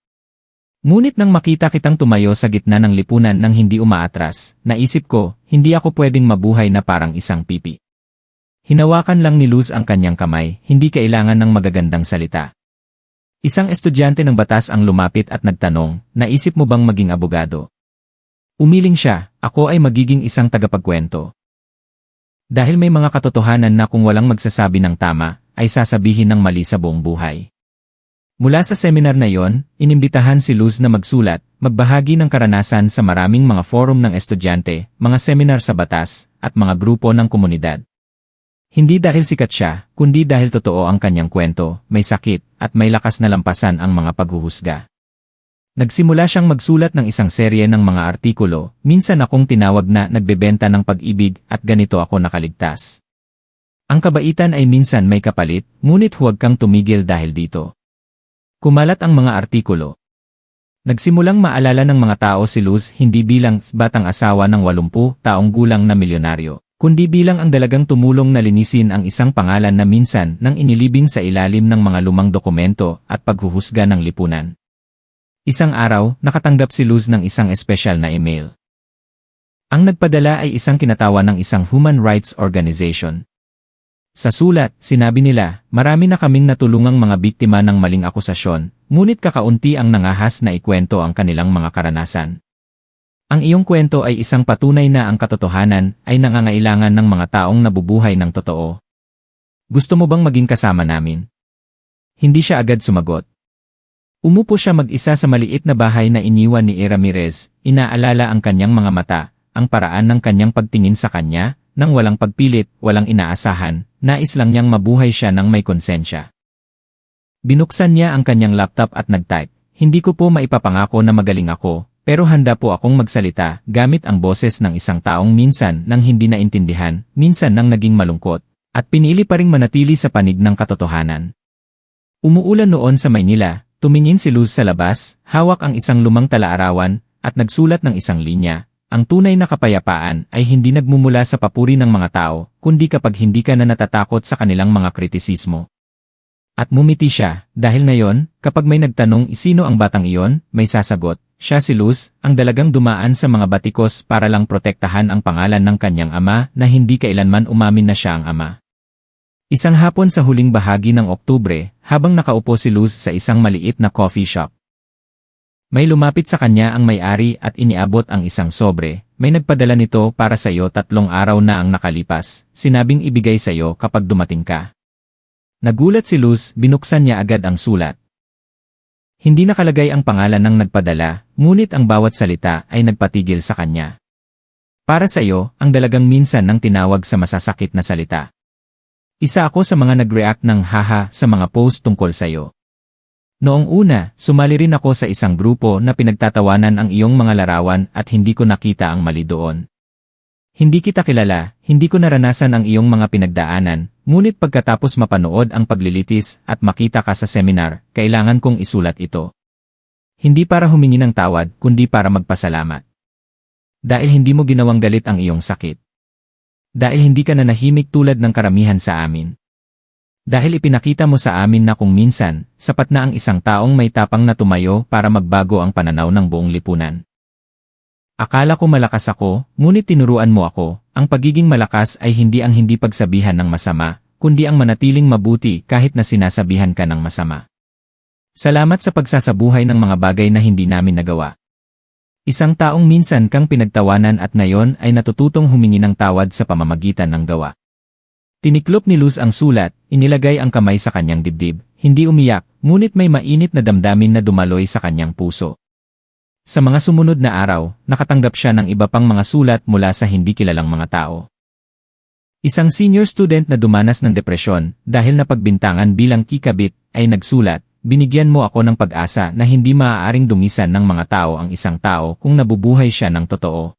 Ngunit nang makita kitang tumayo sa gitna ng lipunan nang hindi umaatras, naisip ko, hindi ako pwedeng mabuhay na parang isang pipi." Hinawakan lang ni Luz ang kanyang kamay, hindi kailangan ng magagandang salita. Isang estudyante ng batas ang lumapit at nagtanong, "Naisip mo bang maging abogado?" Umiling siya, "Ako ay magiging isang tagapagkwento. Dahil may mga katotohanan na kung walang magsasabi ng tama, ay sasabihin ng mali sa buong buhay." Mula sa seminar na yon, inimbitahan si Luz na magsulat, magbahagi ng karanasan sa maraming mga forum ng estudyante, mga seminar sa batas, at mga grupo ng komunidad. Hindi dahil sikat siya, kundi dahil totoo ang kanyang kwento, may sakit, at may lakas na lampasan ang mga paghuhusga. Nagsimula siyang magsulat ng isang serye ng mga artikulo, minsan akong tinawag na nagbebenta ng pag-ibig at ganito ako nakaligtas. Ang kabaitan ay minsan may kapalit, ngunit huwag kang tumigil dahil dito. Kumalat ang mga artikulo. Nagsimulang maalala ng mga tao si Luz hindi bilang batang asawa ng 80 taong gulang na milyonaryo, kundi bilang ang dalagang tumulong na linisin ang isang pangalan na minsan nang inilibing sa ilalim ng mga lumang dokumento at paghuhusga ng lipunan. Isang araw, nakatanggap si Luz ng isang espesyal na email. Ang nagpadala ay isang kinatawan ng isang human rights organization. Sa sulat, sinabi nila, marami na kaming natulungang mga biktima ng maling akusasyon, ngunit kakaunti ang nangahas na ikwento ang kanilang mga karanasan. Ang iyong kwento ay isang patunay na ang katotohanan ay nangangailangan ng mga taong nabubuhay ng totoo. Gusto mo bang maging kasama namin? Hindi siya agad sumagot. Umupo siya mag-isa sa maliit na bahay na iniwan ni Ramirez, inaalala ang kanyang mga mata, ang paraan ng kanyang pagtingin sa kanya, nang walang pagpilit, walang inaasahan, nais lang niyang mabuhay siya ng may konsensya. Binuksan niya ang kanyang laptop at nag-type, hindi ko po maipapangako na magaling ako, pero handa po akong magsalita gamit ang boses ng isang taong minsan nang hindi naintindihan, minsan nang naging malungkot, at pinili pa ring manatili sa panig ng katotohanan. Umuulan noon sa Maynila, tumingin si Luz sa labas, hawak ang isang lumang talaarawan, at nagsulat ng isang linya. Ang tunay na kapayapaan ay hindi nagmumula sa papuri ng mga tao, kundi kapag hindi ka na natatakot sa kanilang mga kritisismo. At mumiti siya, dahil ngayon, kapag may nagtanong sino ang batang iyon, may sasagot, siya si Luz, ang dalagang dumaan sa mga batikos para lang protektahan ang pangalan ng kanyang ama na hindi kailanman umamin na siya ang ama. Isang hapon sa huling bahagi ng Oktubre, habang nakaupo si Luz sa isang maliit na coffee shop. May lumapit sa kanya ang may-ari at iniabot ang isang sobre, may nagpadala nito para sa iyo 3 araw na ang nakalipas, sinabing ibigay sa iyo kapag dumating ka. Nagulat si Luz, binuksan niya agad ang sulat. Hindi nakalagay ang pangalan ng nagpadala, ngunit ang bawat salita ay nagpatigil sa kanya. Para sa iyo, ang dalagang minsan nang tinawag sa masasakit na salita. Isa ako sa mga nag-react ng haha sa mga post tungkol sa iyo. Noong una, sumali rin ako sa isang grupo na pinagtatawanan ang iyong mga larawan at hindi ko nakita ang mali doon. Hindi kita kilala, hindi ko naranasan ang iyong mga pinagdaanan, ngunit pagkatapos mapanood ang paglilitis at makita ka sa seminar, kailangan kong isulat ito. Hindi para humingi ng tawad, kundi para magpasalamat. Dahil hindi mo ginawang galit ang iyong sakit. Dahil hindi ka nanahimik tulad ng karamihan sa amin. Dahil ipinakita mo sa amin na kung minsan, sapat na ang isang taong may tapang na tumayo para magbago ang pananaw ng buong lipunan. Akala ko malakas ako, ngunit tinuruan mo ako, ang pagiging malakas ay hindi ang hindi pagsabihan ng masama, kundi ang manatiling mabuti kahit na sinasabihan ka ng masama. Salamat sa pagsasabuhay ng mga bagay na hindi namin nagawa. Isang taong minsan kang pinagtawanan at ngayon ay natututong humingi ng tawad sa pamamagitan ng gawa. Tiniklop ni Luz ang sulat, inilagay ang kamay sa kanyang dibdib, hindi umiyak, ngunit may mainit na damdamin na dumaloy sa kanyang puso. Sa mga sumunod na araw, nakatanggap siya ng iba pang mga sulat mula sa hindi kilalang mga tao. Isang senior student na dumanas ng depresyon dahil napagbintangan bilang kikabit ay nagsulat, binigyan mo ako ng pag-asa na hindi maaaring dungisan ng mga tao ang isang tao kung nabubuhay siya ng totoo.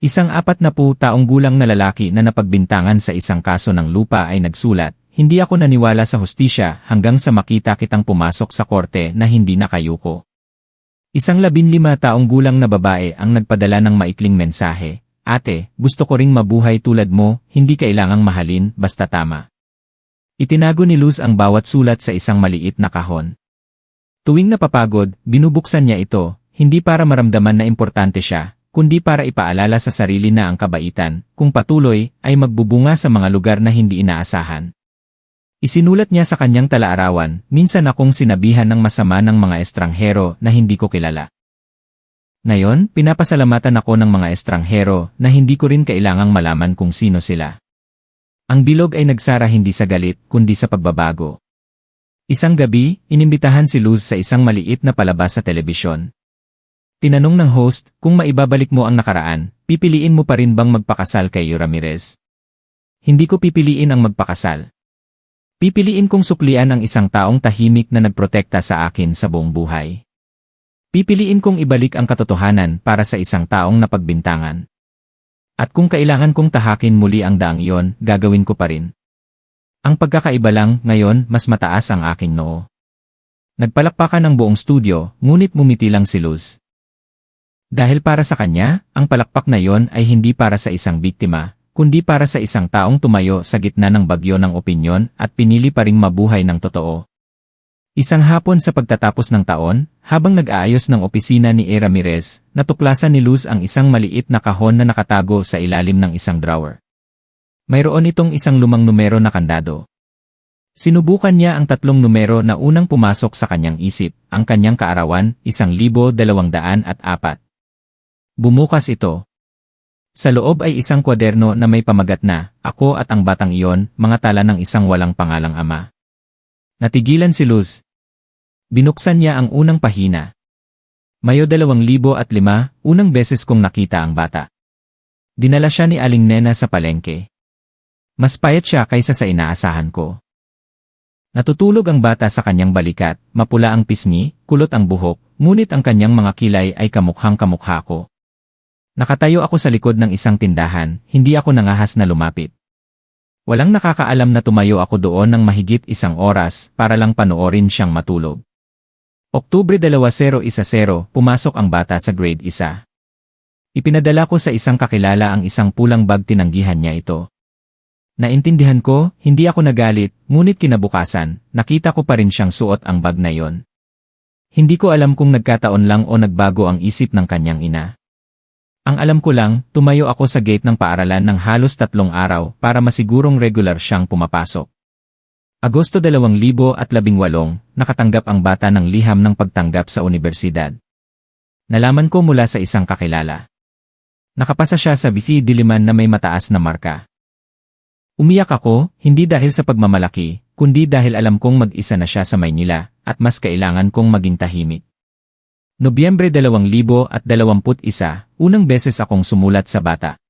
Isang 40 taong gulang na lalaki na napagbintangan sa isang kaso ng lupa ay nagsulat, hindi ako naniwala sa hustisya hanggang sa makita kitang pumasok sa korte na hindi nakayuko. Isang 15 taong gulang na babae ang nagpadala ng maikling mensahe, ate, gusto ko ring mabuhay tulad mo, hindi kailangang mahalin, basta tama. Itinago ni Luz ang bawat sulat sa isang maliit na kahon. Tuwing napapagod, binubuksan niya ito, hindi para maramdaman na importante siya, kundi para ipaalala sa sarili na ang kabaitan, kung patuloy, ay magbubunga sa mga lugar na hindi inaasahan. Isinulat niya sa kanyang talaarawan, minsan akong sinabihan ng masama ng mga estranghero na hindi ko kilala. Ngayon, pinapasalamatan ako ng mga estranghero na hindi ko rin kailangang malaman kung sino sila. Ang bilog ay nagsara hindi sa galit, kundi sa pagbabago. Isang gabi, inimbitahan si Luz sa isang maliit na palabas sa telebisyon. Tinanong ng host, kung maibabalik mo ang nakaraan, pipiliin mo pa rin bang magpakasal kay Ramirez? Hindi ko pipiliin ang magpakasal. Pipiliin kong suklian ang isang taong tahimik na nagprotekta sa akin sa buong buhay. Pipiliin kong ibalik ang katotohanan para sa isang taong napagbintangan. At kung kailangan kong tahakin muli ang daang iyon, gagawin ko pa rin. Ang pagkakaiba lang, ngayon, mas mataas ang aking noo. Nagpalakpakan ang buong studio, ngunit mumiti lang si Luz. Dahil para sa kanya, ang palakpak na yon ay hindi para sa isang biktima, kundi para sa isang taong tumayo sa gitna ng bagyo ng opinyon at pinili pa ring mabuhay ng totoo. Isang hapon sa pagtatapos ng taon, habang nag-aayos ng opisina ni A. Ramirez, natuklasan ni Luz ang isang maliit na kahon na nakatago sa ilalim ng isang drawer. Mayroon itong isang lumang numero na kandado. Sinubukan niya ang 3 numero na unang pumasok sa kanyang isip, ang kanyang kaarawan, 1,204. Bumukas ito. Sa loob ay isang kwaderno na may pamagat na, "Ako at ang batang iyon," mga tala ng isang walang pangalang ama. Natigilan si Luz. Binuksan niya ang unang pahina. Mayo 2005, unang beses kong nakita ang bata. Dinala siya ni Aling Nena sa palengke. Mas payat siya kaysa sa inaasahan ko. Natutulog ang bata sa kanyang balikat, mapula ang pisngi, kulot ang buhok, ngunit ang kanyang mga kilay ay kamukhang-kamukha ko. Nakatayo ako sa likod ng isang tindahan, hindi ako nangahas na lumapit. Walang nakakaalam na tumayo ako doon ng mahigit 1 oras para lang panoorin siyang matulog. Oktubre 2010, pumasok ang bata sa grade 1. Ipinadala ko sa isang kakilala ang isang pulang bag, tinanggihan niya ito. Naintindihan ko, hindi ako nagalit, ngunit kinabukasan, nakita ko pa rin siyang suot ang bag na yon. Hindi ko alam kung nagkataon lang o nagbago ang isip ng kanyang ina. Ang alam ko lang, tumayo ako sa gate ng paaralan ng halos 3 araw para masigurong regular siyang pumapasok. Agosto 2018, nakatanggap ang bata ng liham ng pagtanggap sa universidad. Nalaman ko mula sa isang kakilala. Nakapasa siya sa BFI Diliman na may mataas na marka. Umiyak ako, hindi dahil sa pagmamalaki, kundi dahil alam kong mag-isa na siya sa Maynila, at mas kailangan kong maging tahimik. Nobyembre 2021, unang beses akong sumulat sa bata.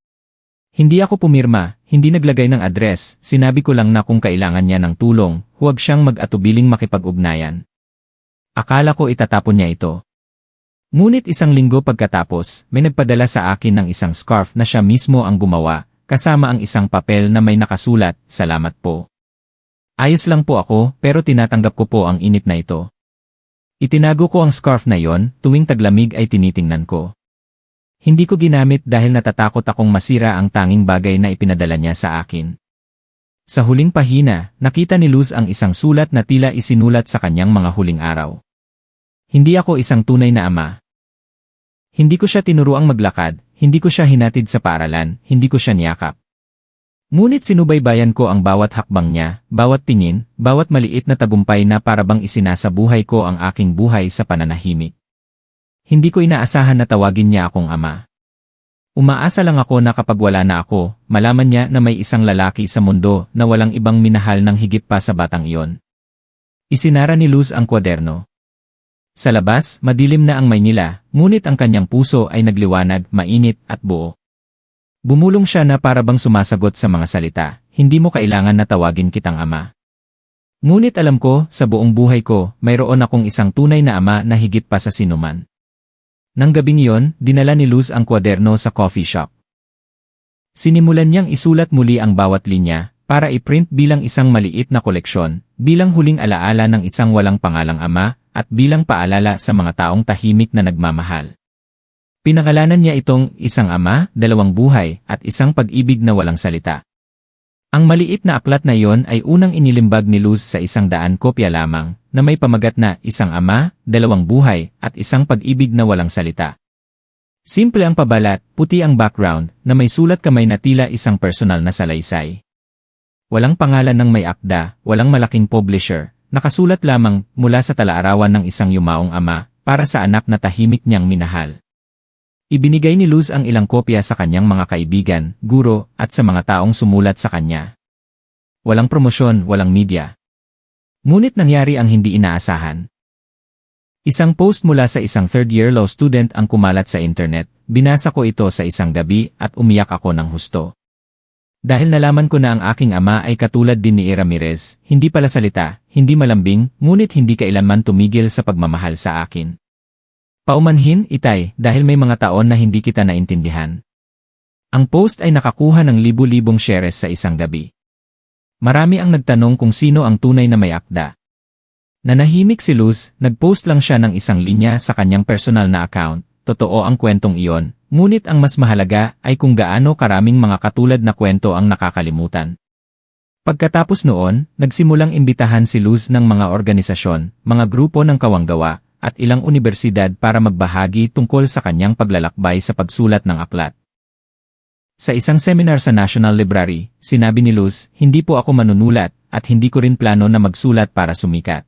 Hindi ako pumirma, hindi naglagay ng address, sinabi ko lang na kung kailangan niya ng tulong, huwag siyang mag-atubiling makipag-ugnayan. Akala ko itatapon niya ito. Ngunit 1 linggo pagkatapos, may nagpadala sa akin ng isang scarf na siya mismo ang gumawa, kasama ang isang papel na may nakasulat, "Salamat po." Ayos lang po ako, pero tinatanggap ko po ang init na ito. Itinago ko ang scarf na yon, tuwing taglamig ay tinitingnan ko. Hindi ko ginamit dahil natatakot akong masira ang tanging bagay na ipinadala niya sa akin. Sa huling pahina, nakita ni Luz ang isang sulat na tila isinulat sa kanyang mga huling araw. Hindi ako isang tunay na ama. Hindi ko siya tinuruang maglakad, hindi ko siya hinatid sa paaralan, hindi ko siya niyakap. Ngunit sinubaybayan ko ang bawat hakbang niya, bawat tingin, bawat maliit na tagumpay na parabang isinasabuhay ko ang aking buhay sa pananahimik. Hindi ko inaasahan na tawagin niya akong ama. Umaasa lang ako na kapag wala na ako, malaman niya na may isang lalaki sa mundo na walang ibang minahal ng higit pa sa batang iyon. Isinara ni Luz ang kwaderno. Sa labas, madilim na ang Maynila, ngunit ang kanyang puso ay nagliwanag, mainit at buo. Bumulong siya na parabang sumasagot sa mga salita, "Hindi mo kailangan na tawagin kitang ama." Ngunit alam ko, sa buong buhay ko, mayroon akong isang tunay na ama na higit pa sa sinuman. Nang gabing iyon, dinala ni Luz ang kwaderno sa coffee shop. Sinimulan niyang isulat muli ang bawat linya, para i-print bilang isang maliit na koleksyon, bilang huling alaala ng isang walang pangalang ama, at bilang paalala sa mga taong tahimik na nagmamahal. Pinangalanan niya itong "Isang Ama, 2 Buhay" at "Isang Pag-ibig na Walang Salita." Ang maliit na aklat na iyon ay unang inilimbag ni Luz sa 100 kopya lamang, na may pamagat na "Isang Ama, 2 Buhay" at "Isang Pag-ibig na Walang Salita." Simple ang pabalat, puti ang background, na may sulat kamay na tila isang personal na salaysay. Walang pangalan ng may akda, walang malaking publisher. Nakasulat lamang, "Mula sa talaarawan ng isang yumaong ama, para sa anak na tahimik niyang minahal." Ibinigay ni Luz ang ilang kopya sa kanyang mga kaibigan, guro, at sa mga taong sumulat sa kanya. Walang promosyon, walang media. Ngunit nangyari ang hindi inaasahan. Isang post mula sa isang third-year law student ang kumalat sa internet, binasa ko ito sa isang gabi at umiyak ako ng husto. Dahil nalaman ko na ang aking ama ay katulad din ni A. Ramirez, hindi pala salita, hindi malambing, ngunit hindi kailanman tumigil sa pagmamahal sa akin. Paumanhin, Itay, dahil may mga taon na hindi kita naintindihan. Ang post ay nakakuha ng libu-libong shares sa isang gabi. Marami ang nagtanong kung sino ang tunay na may akda. Nanahimik si Luz, nag-post lang siya ng isang linya sa kanyang personal na account, "Totoo ang kwentong iyon." Ngunit ang mas mahalaga ay kung gaano karaming mga katulad na kwento ang nakakalimutan. Pagkatapos noon, nagsimulang imbitahan si Luz ng mga organisasyon, mga grupo ng kawanggawa, at ilang unibersidad para magbahagi tungkol sa kanyang paglalakbay sa pagsulat ng aklat. Sa isang seminar sa National Library, sinabi ni Luz, "Hindi po ako manunulat at hindi ko rin plano na magsulat para sumikat.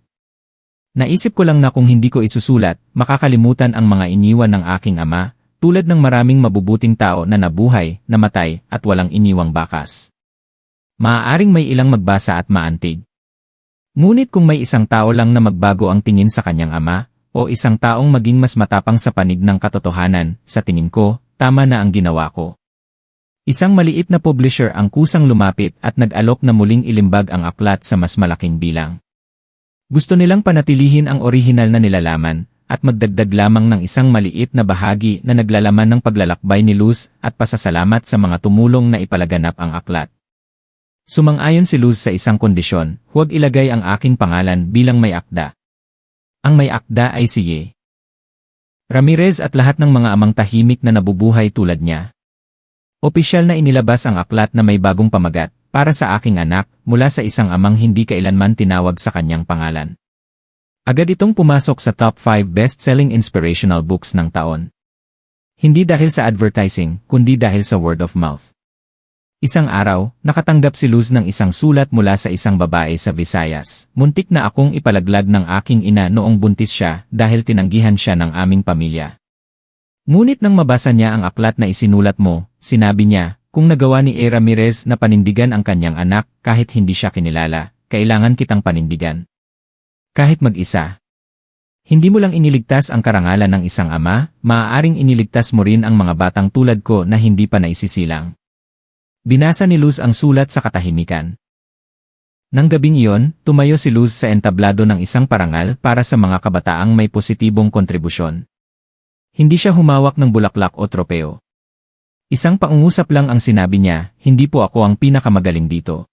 Naisip ko lang na kung hindi ko isusulat, makakalimutan ang mga iniwan ng aking ama, tulad ng maraming mabubuting tao na nabuhay, namatay, at walang iniwang bakas. Maaaring may ilang magbasa at maantig. Ngunit kung may isang tao lang na magbago ang tingin sa kanyang ama, o isang taong maging mas matapang sa panig ng katotohanan, sa tingin ko, tama na ang ginawa ko." Isang maliit na publisher ang kusang lumapit at nag-alok na muling ilimbag ang aklat sa mas malaking bilang. Gusto nilang panatilihin ang orihinal na nilalaman, at magdagdag lamang ng isang maliit na bahagi na naglalaman ng paglalakbay ni Luz at pasasalamat sa mga tumulong na ipalaganap ang aklat. Sumang-ayon si Luz sa isang kondisyon, huwag ilagay ang aking pangalan bilang may akda. Ang may akda ay si Ye Ramirez at lahat ng mga amang tahimik na nabubuhay tulad niya. Opisyal na inilabas ang aklat na may bagong pamagat, "Para sa aking anak," mula sa isang amang hindi kailanman tinawag sa kanyang pangalan. Agad itong pumasok sa top 5 best-selling inspirational books ng taon. Hindi dahil sa advertising, kundi dahil sa word of mouth. Isang araw, nakatanggap si Luz ng isang sulat mula sa isang babae sa Visayas. "Muntik na akong ipalaglag ng aking ina noong buntis siya dahil tinanggihan siya ng aming pamilya. Ngunit nang mabasa niya ang aklat na isinulat mo, sinabi niya, kung nagawa ni A. Ramirez na panindigan ang kanyang anak kahit hindi siya kinilala, kailangan kitang panindigan. Kahit mag-isa. Hindi mo lang iniligtas ang karangalan ng isang ama, maaaring iniligtas mo rin ang mga batang tulad ko na hindi pa naisisilang." Binasa ni Luz ang sulat sa katahimikan. Nang gabing iyon, tumayo si Luz sa entablado ng isang parangal para sa mga kabataang may positibong kontribusyon. Hindi siya humawak ng bulaklak o tropeo. Isang pangungusap lang ang sinabi niya, "Hindi po ako ang pinakamagaling dito.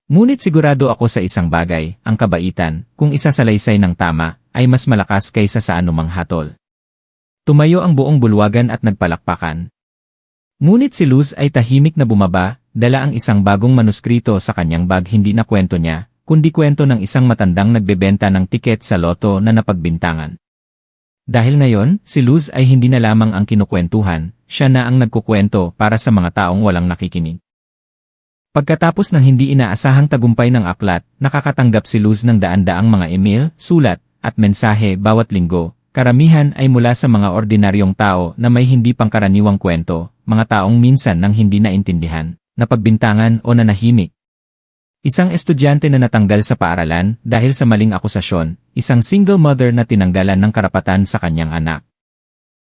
Ngunit sigurado ako sa isang bagay, ang kabaitan, kung isasalaysay ng tama, ay mas malakas kaysa sa anumang hatol." Tumayo ang buong bulwagan at nagpalakpakan. Ngunit si Luz ay tahimik na bumaba, dala ang isang bagong manuskrito sa kanyang bag, hindi na kwento niya, kundi kwento ng isang matandang nagbebenta ng tiket sa loto na napagbintangan. Dahil ngayon, si Luz ay hindi na lamang ang kinukwentuhan, siya na ang nagkukwento para sa mga taong walang nakikinig. Pagkatapos ng hindi inaasahang tagumpay ng aklat, nakakatanggap si Luz ng daan-daang mga email, sulat, at mensahe bawat linggo. Karamihan ay mula sa mga ordinaryong tao na may hindi pangkaraniwang kwento, mga taong minsan nang hindi naintindihan, napagbintangan o nanahimik. Isang estudyante na natanggal sa paaralan dahil sa maling akusasyon, isang single mother na tinanggalan ng karapatan sa kanyang anak.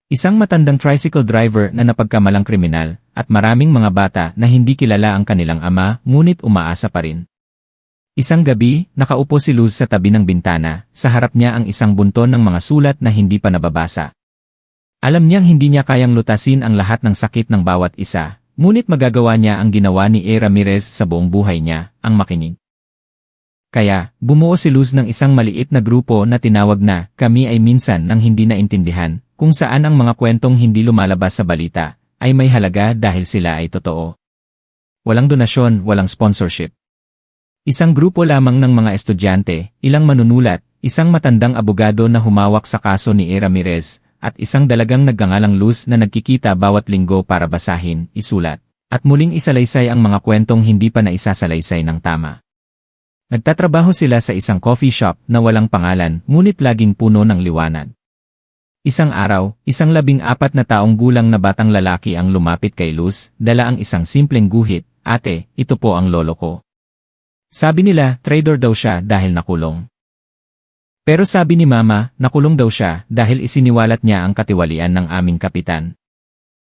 Isang matandang tricycle driver na napagkamalang kriminal, at maraming mga bata na hindi kilala ang kanilang ama ngunit umaasa pa rin. Isang gabi, nakaupo si Luz sa tabi ng bintana, sa harap niya ang isang bunton ng mga sulat na hindi pa nababasa. Alam niyang hindi niya kayang lutasin ang lahat ng sakit ng bawat isa, ngunit magagawa niya ang ginawa ni A. Ramirez sa buong buhay niya, ang makinig. Kaya, bumuo si Luz ng isang maliit na grupo na tinawag na, "Kami ay minsan nang hindi naintindihan," kung saan ang mga kwentong hindi lumalabas sa balita, ay may halaga dahil sila ay totoo. Walang donasyon, walang sponsorship. Isang grupo lamang ng mga estudyante, ilang manunulat, isang matandang abogado na humawak sa kaso ni A. Ramirez, at isang dalagang nagngangalang Luz na nagkikita bawat linggo para basahin, isulat, at muling isalaysay ang mga kwentong hindi pa naisasalaysay ng tama. Nagtatrabaho sila sa isang coffee shop na walang pangalan, ngunit laging puno ng liwanag. Isang araw, isang 14 na taong gulang na batang lalaki ang lumapit kay Luz, dala ang isang simpleng guhit, "Ate, ito po ang lolo ko." Sabi nila, traitor daw siya dahil nakulong. Pero sabi ni Mama, nakulong daw siya dahil isiniwalat niya ang katiwalian ng aming kapitan.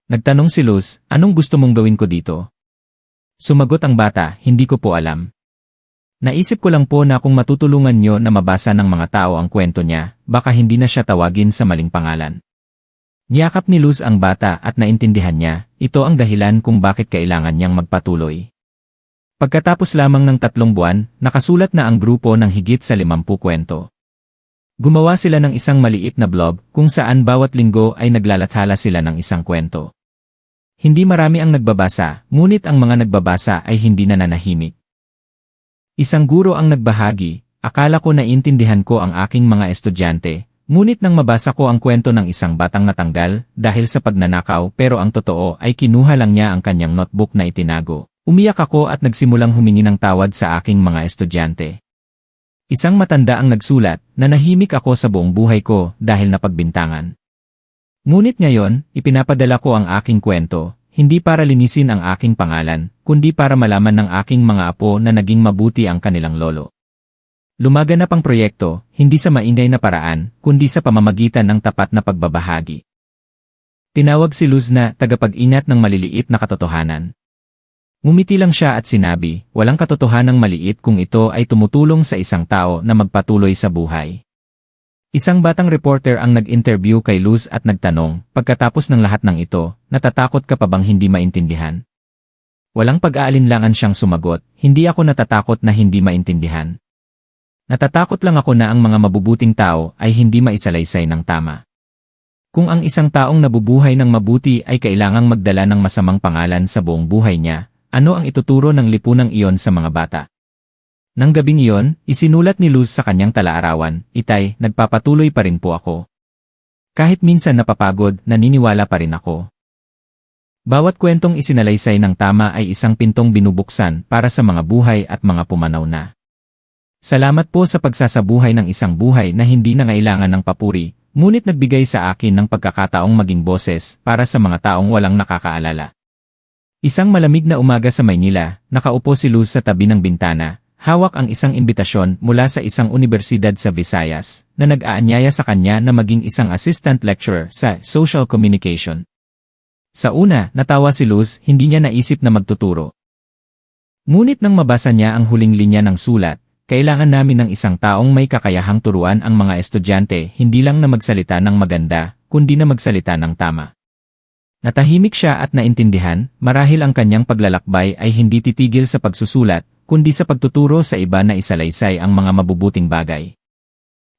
Nagtanong si Luz, "Anong gusto mong gawin ko dito?" Sumagot ang bata, "Hindi ko po alam. Naisip ko lang po na kung matutulungan niyo na mabasa ng mga tao ang kwento niya, baka hindi na siya tawagin sa maling pangalan." Niyakap ni Luz ang bata at naintindihan niya, ito ang dahilan kung bakit kailangan niyang magpatuloy. Pagkatapos lamang ng 3 buwan, nakasulat na ang grupo ng higit sa 50 kwento. Gumawa sila ng isang maliit na blog kung saan bawat linggo ay naglalathala sila ng isang kwento. Hindi marami ang nagbabasa, ngunit ang mga nagbabasa ay hindi na nananahimik. Isang guro ang nagbahagi, "Akala ko naintindihan ko ang aking mga estudyante, Ngunit nang mabasa ko ang kwento ng isang batang natanggal dahil sa pagnanakaw pero ang totoo ay kinuha lang niya ang kanyang notebook na itinago, umiyak ako at nagsimulang humingi ng tawad sa aking mga estudyante. Isang matanda ang nagsulat na nahimik ako sa buong buhay ko dahil napagbintangan. Ngunit ngayon, ipinapadala ko ang aking kwento, hindi para linisin ang aking pangalan, kundi para malaman ng aking mga apo na naging mabuti ang kanilang lolo. Lumaganap ang proyekto, hindi sa maingay na paraan, kundi sa pamamagitan ng tapat na pagbabahagi. Tinawag si Luz na tagapag-ingat ng maliliit na katotohanan. Ngumiti lang siya at sinabi, walang katotohanang maliit kung ito ay tumutulong sa isang tao na magpatuloy sa buhay. Isang batang reporter ang nag-interview kay Luz at nagtanong, pagkatapos ng lahat ng ito, natatakot ka pa bang hindi maintindihan? Walang pag-aalinlangan siyang sumagot, hindi ako natatakot na hindi maintindihan. Natatakot lang ako na ang mga mabubuting tao ay hindi maisalaysay ng tama. Kung ang isang taong nabubuhay ng mabuti ay kailangang magdala ng masamang pangalan sa buong buhay niya, ano ang ituturo ng lipunang iyon sa mga bata? Nang gabing iyon, isinulat ni Luz sa kanyang talaarawan, Itay, nagpapatuloy pa rin po ako. Kahit minsan napapagod, naniniwala pa rin ako. Bawat kwentong isinalaysay ng tama ay isang pintong binubuksan para sa mga buhay at mga pumanaw na. Salamat po sa pagsasabuhay ng isang buhay na hindi nangailangan ng papuri, ngunit nagbigay sa akin ng pagkakataong maging boses para sa mga taong walang nakakaalala. Isang malamig na umaga sa Maynila, nakaupo si Luz sa tabi ng bintana, hawak ang isang imbitasyon mula sa isang universidad sa Visayas, na nag-aanyaya sa kanya na maging isang assistant lecturer sa social communication. Sa una, natawa si Luz, hindi niya naisip na magtuturo. Ngunit nang mabasa niya ang huling linya ng sulat, kailangan namin ng isang taong may kakayahang turuan ang mga estudyante hindi lang na magsalita ng maganda, kundi na magsalita ng tama. Natahimik siya at naintindihan, marahil ang kanyang paglalakbay ay hindi titigil sa pagsusulat, kundi sa pagtuturo sa iba na isalaysay ang mga mabubuting bagay.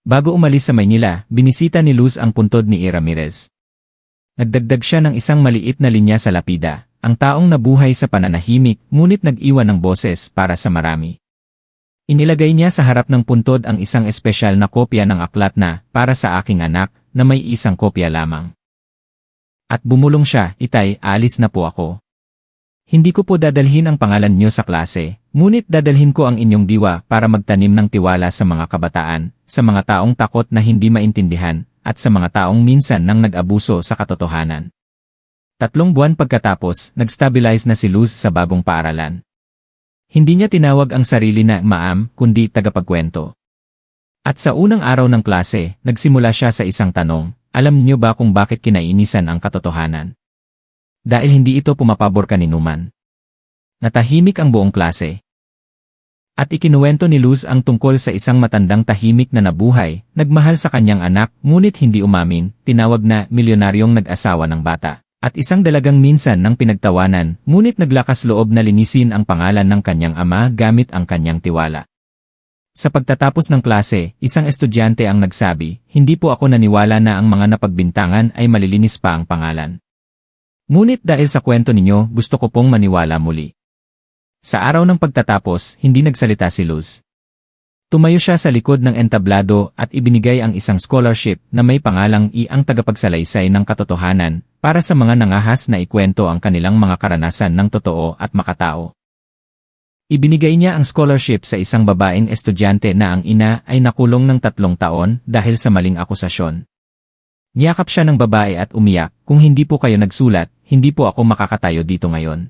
Bago umalis sa Maynila, binisita ni Luz ang puntod ni E. Ramirez. Nagdagdag siya ng isang maliit na linya sa lapida, ang taong nabuhay sa pananahimik ngunit nag-iwan ng boses para sa marami. Inilagay niya sa harap ng puntod ang isang espesyal na kopya ng aklat na, para sa aking anak, na may isang kopya lamang. At bumulong siya, Itay, aalis na po ako. Hindi ko po dadalhin ang pangalan niyo sa klase, ngunit dadalhin ko ang inyong diwa para magtanim ng tiwala sa mga kabataan, sa mga taong takot na hindi maintindihan, at sa mga taong minsan nang nag-abuso sa katotohanan. 3 buwan pagkatapos, nag-stabilize na si Luz sa bagong paaralan. Hindi niya tinawag ang sarili na ma'am, kundi tagapagkwento. At sa unang araw ng klase, nagsimula siya sa isang tanong, alam niyo ba kung bakit kinainisan ang katotohanan? Dahil hindi ito pumapabor kaninuman. Natahimik ang buong klase. At ikinuwento ni Luz ang tungkol sa isang matandang tahimik na nabuhay, nagmahal sa kanyang anak, ngunit hindi umamin, tinawag na milyonaryong nag-asawa ng bata. At isang dalagang minsan ng pinagtawanan, ngunit naglakas loob na linisin ang pangalan ng kanyang ama gamit ang kanyang tiwala. Sa pagtatapos ng klase, isang estudyante ang nagsabi, hindi po ako naniwala na ang mga napagbintangan ay malilinis pa ang pangalan. Ngunit dahil sa kwento ninyo, gusto ko pong maniwala muli. Sa araw ng pagtatapos, hindi nagsalita si Luz. Tumayo siya sa likod ng entablado at ibinigay ang isang scholarship na may pangalang ang tagapagsalaysay ng katotohanan para sa mga nangahas na ikwento ang kanilang mga karanasan ng totoo at makatao. Ibinigay niya ang scholarship sa isang babaeng estudyante na ang ina ay nakulong ng 3 taon dahil sa maling akusasyon. Niyakap siya ng babae at umiyak, kung hindi po kayo nagsulat, hindi po ako makakatayo dito ngayon.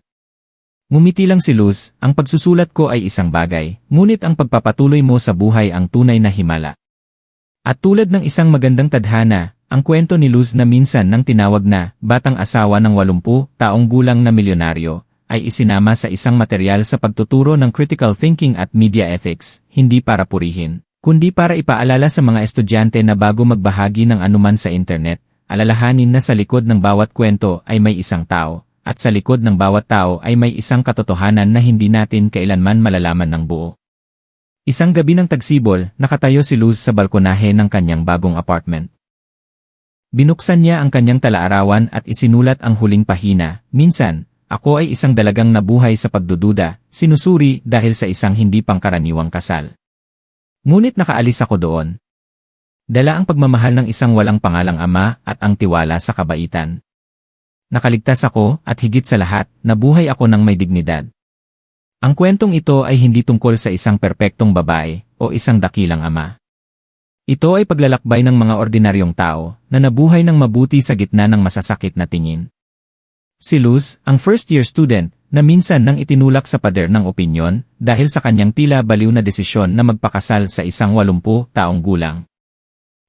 Ngumiti lang si Luz, ang pagsusulat ko ay isang bagay, ngunit ang pagpapatuloy mo sa buhay ang tunay na himala. At tulad ng isang magandang tadhana, ang kwento ni Luz na minsan nang tinawag na batang asawa ng 80 taong gulang na milyonaryo, ay isinama sa isang material sa pagtuturo ng critical thinking at media ethics, hindi para purihin, kundi para ipaalala sa mga estudyante na bago magbahagi ng anuman sa internet, alalahanin na sa likod ng bawat kwento ay may isang tao. At sa likod ng bawat tao ay may isang katotohanan na hindi natin kailanman malalaman ng buo. Isang gabi ng tagsibol, nakatayo si Luz sa balkonahe ng kanyang bagong apartment. Binuksan niya ang kanyang talaarawan at isinulat ang huling pahina, minsan, ako ay isang dalagang nabuhay sa pagdududa, sinusuri dahil sa isang hindi pangkaraniwang kasal. Ngunit nakaalis ako doon. Dala ang pagmamahal ng isang walang pangalang ama at ang tiwala sa kabaitan. Nakaligtas ako at higit sa lahat, nabuhay ako ng may dignidad. Ang kwentong ito ay hindi tungkol sa isang perpektong babae o isang dakilang ama. Ito ay paglalakbay ng mga ordinaryong tao na nabuhay ng mabuti sa gitna ng masasakit na tingin. Si Luz, ang first-year student, na minsan nang itinulak sa pader ng opinyon dahil sa kanyang tila baliw na desisyon na magpakasal sa isang 80 taong gulang.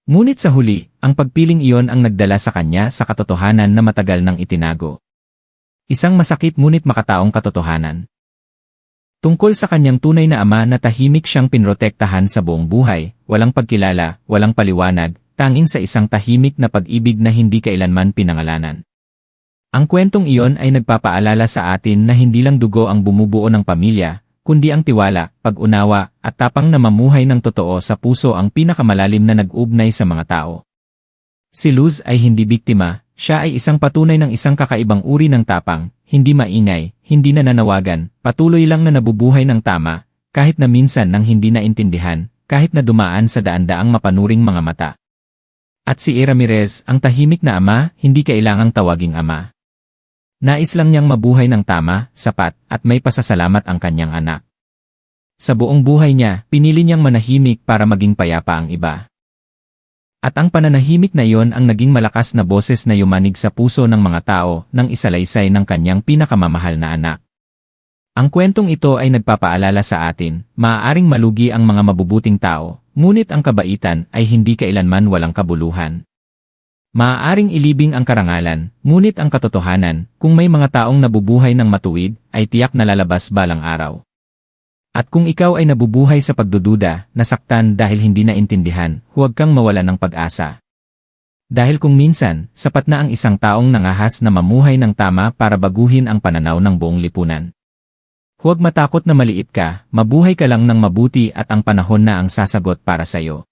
Ngunit sa huli, ang pagpiling iyon ang nagdala sa kanya sa katotohanan na matagal nang itinago. Isang masakit ngunit makataong katotohanan. Tungkol sa kanyang tunay na ama na tahimik siyang pinrotektahan sa buong buhay, walang pagkilala, walang paliwanag, tanging sa isang tahimik na pag-ibig na hindi kailanman pinangalanan. Ang kwentong iyon ay nagpapaalala sa atin na hindi lang dugo ang bumubuo ng pamilya, kundi ang tiwala, pag-unawa, at tapang na mamuhay ng totoo sa puso ang pinakamalalim na nag-ugnay sa mga tao. Si Luz ay hindi biktima, siya ay isang patunay ng isang kakaibang uri ng tapang, hindi maingay, hindi nananawagan, patuloy lang na nabubuhay ng tama, kahit na minsan nang hindi naintindihan, kahit na dumaan sa daan-daang mapanuring mga mata. At si Ramirez, ang tahimik na ama, hindi kailangang tawaging ama. Nais lang niyang mabuhay ng tama, sapat, at may pasasalamat ang kanyang anak. Sa buong buhay niya, pinili niyang manahimik para maging payapa ang iba. At ang pananahimik na iyon ang naging malakas na boses na yumanig sa puso ng mga tao nang isalaysay ng kanyang pinakamamahal na anak. Ang kwentong ito ay nagpapaalala sa atin, maaaring malugi ang mga mabubuting tao, ngunit ang kabaitan ay hindi kailanman walang kabuluhan. Maaaring ilibing ang karangalan, ngunit ang katotohanan, kung may mga taong nabubuhay ng matuwid, ay tiyak na lalabas balang araw. At kung ikaw ay nabubuhay sa pagdududa, nasaktan dahil hindi naintindihan, huwag kang mawalan ng pag-asa. Dahil kung minsan, sapat na ang isang taong nangahas na mamuhay ng tama para baguhin ang pananaw ng buong lipunan. Huwag matakot na maliit ka, mabuhay ka lang ng mabuti at ang panahon na ang sasagot para sa iyo.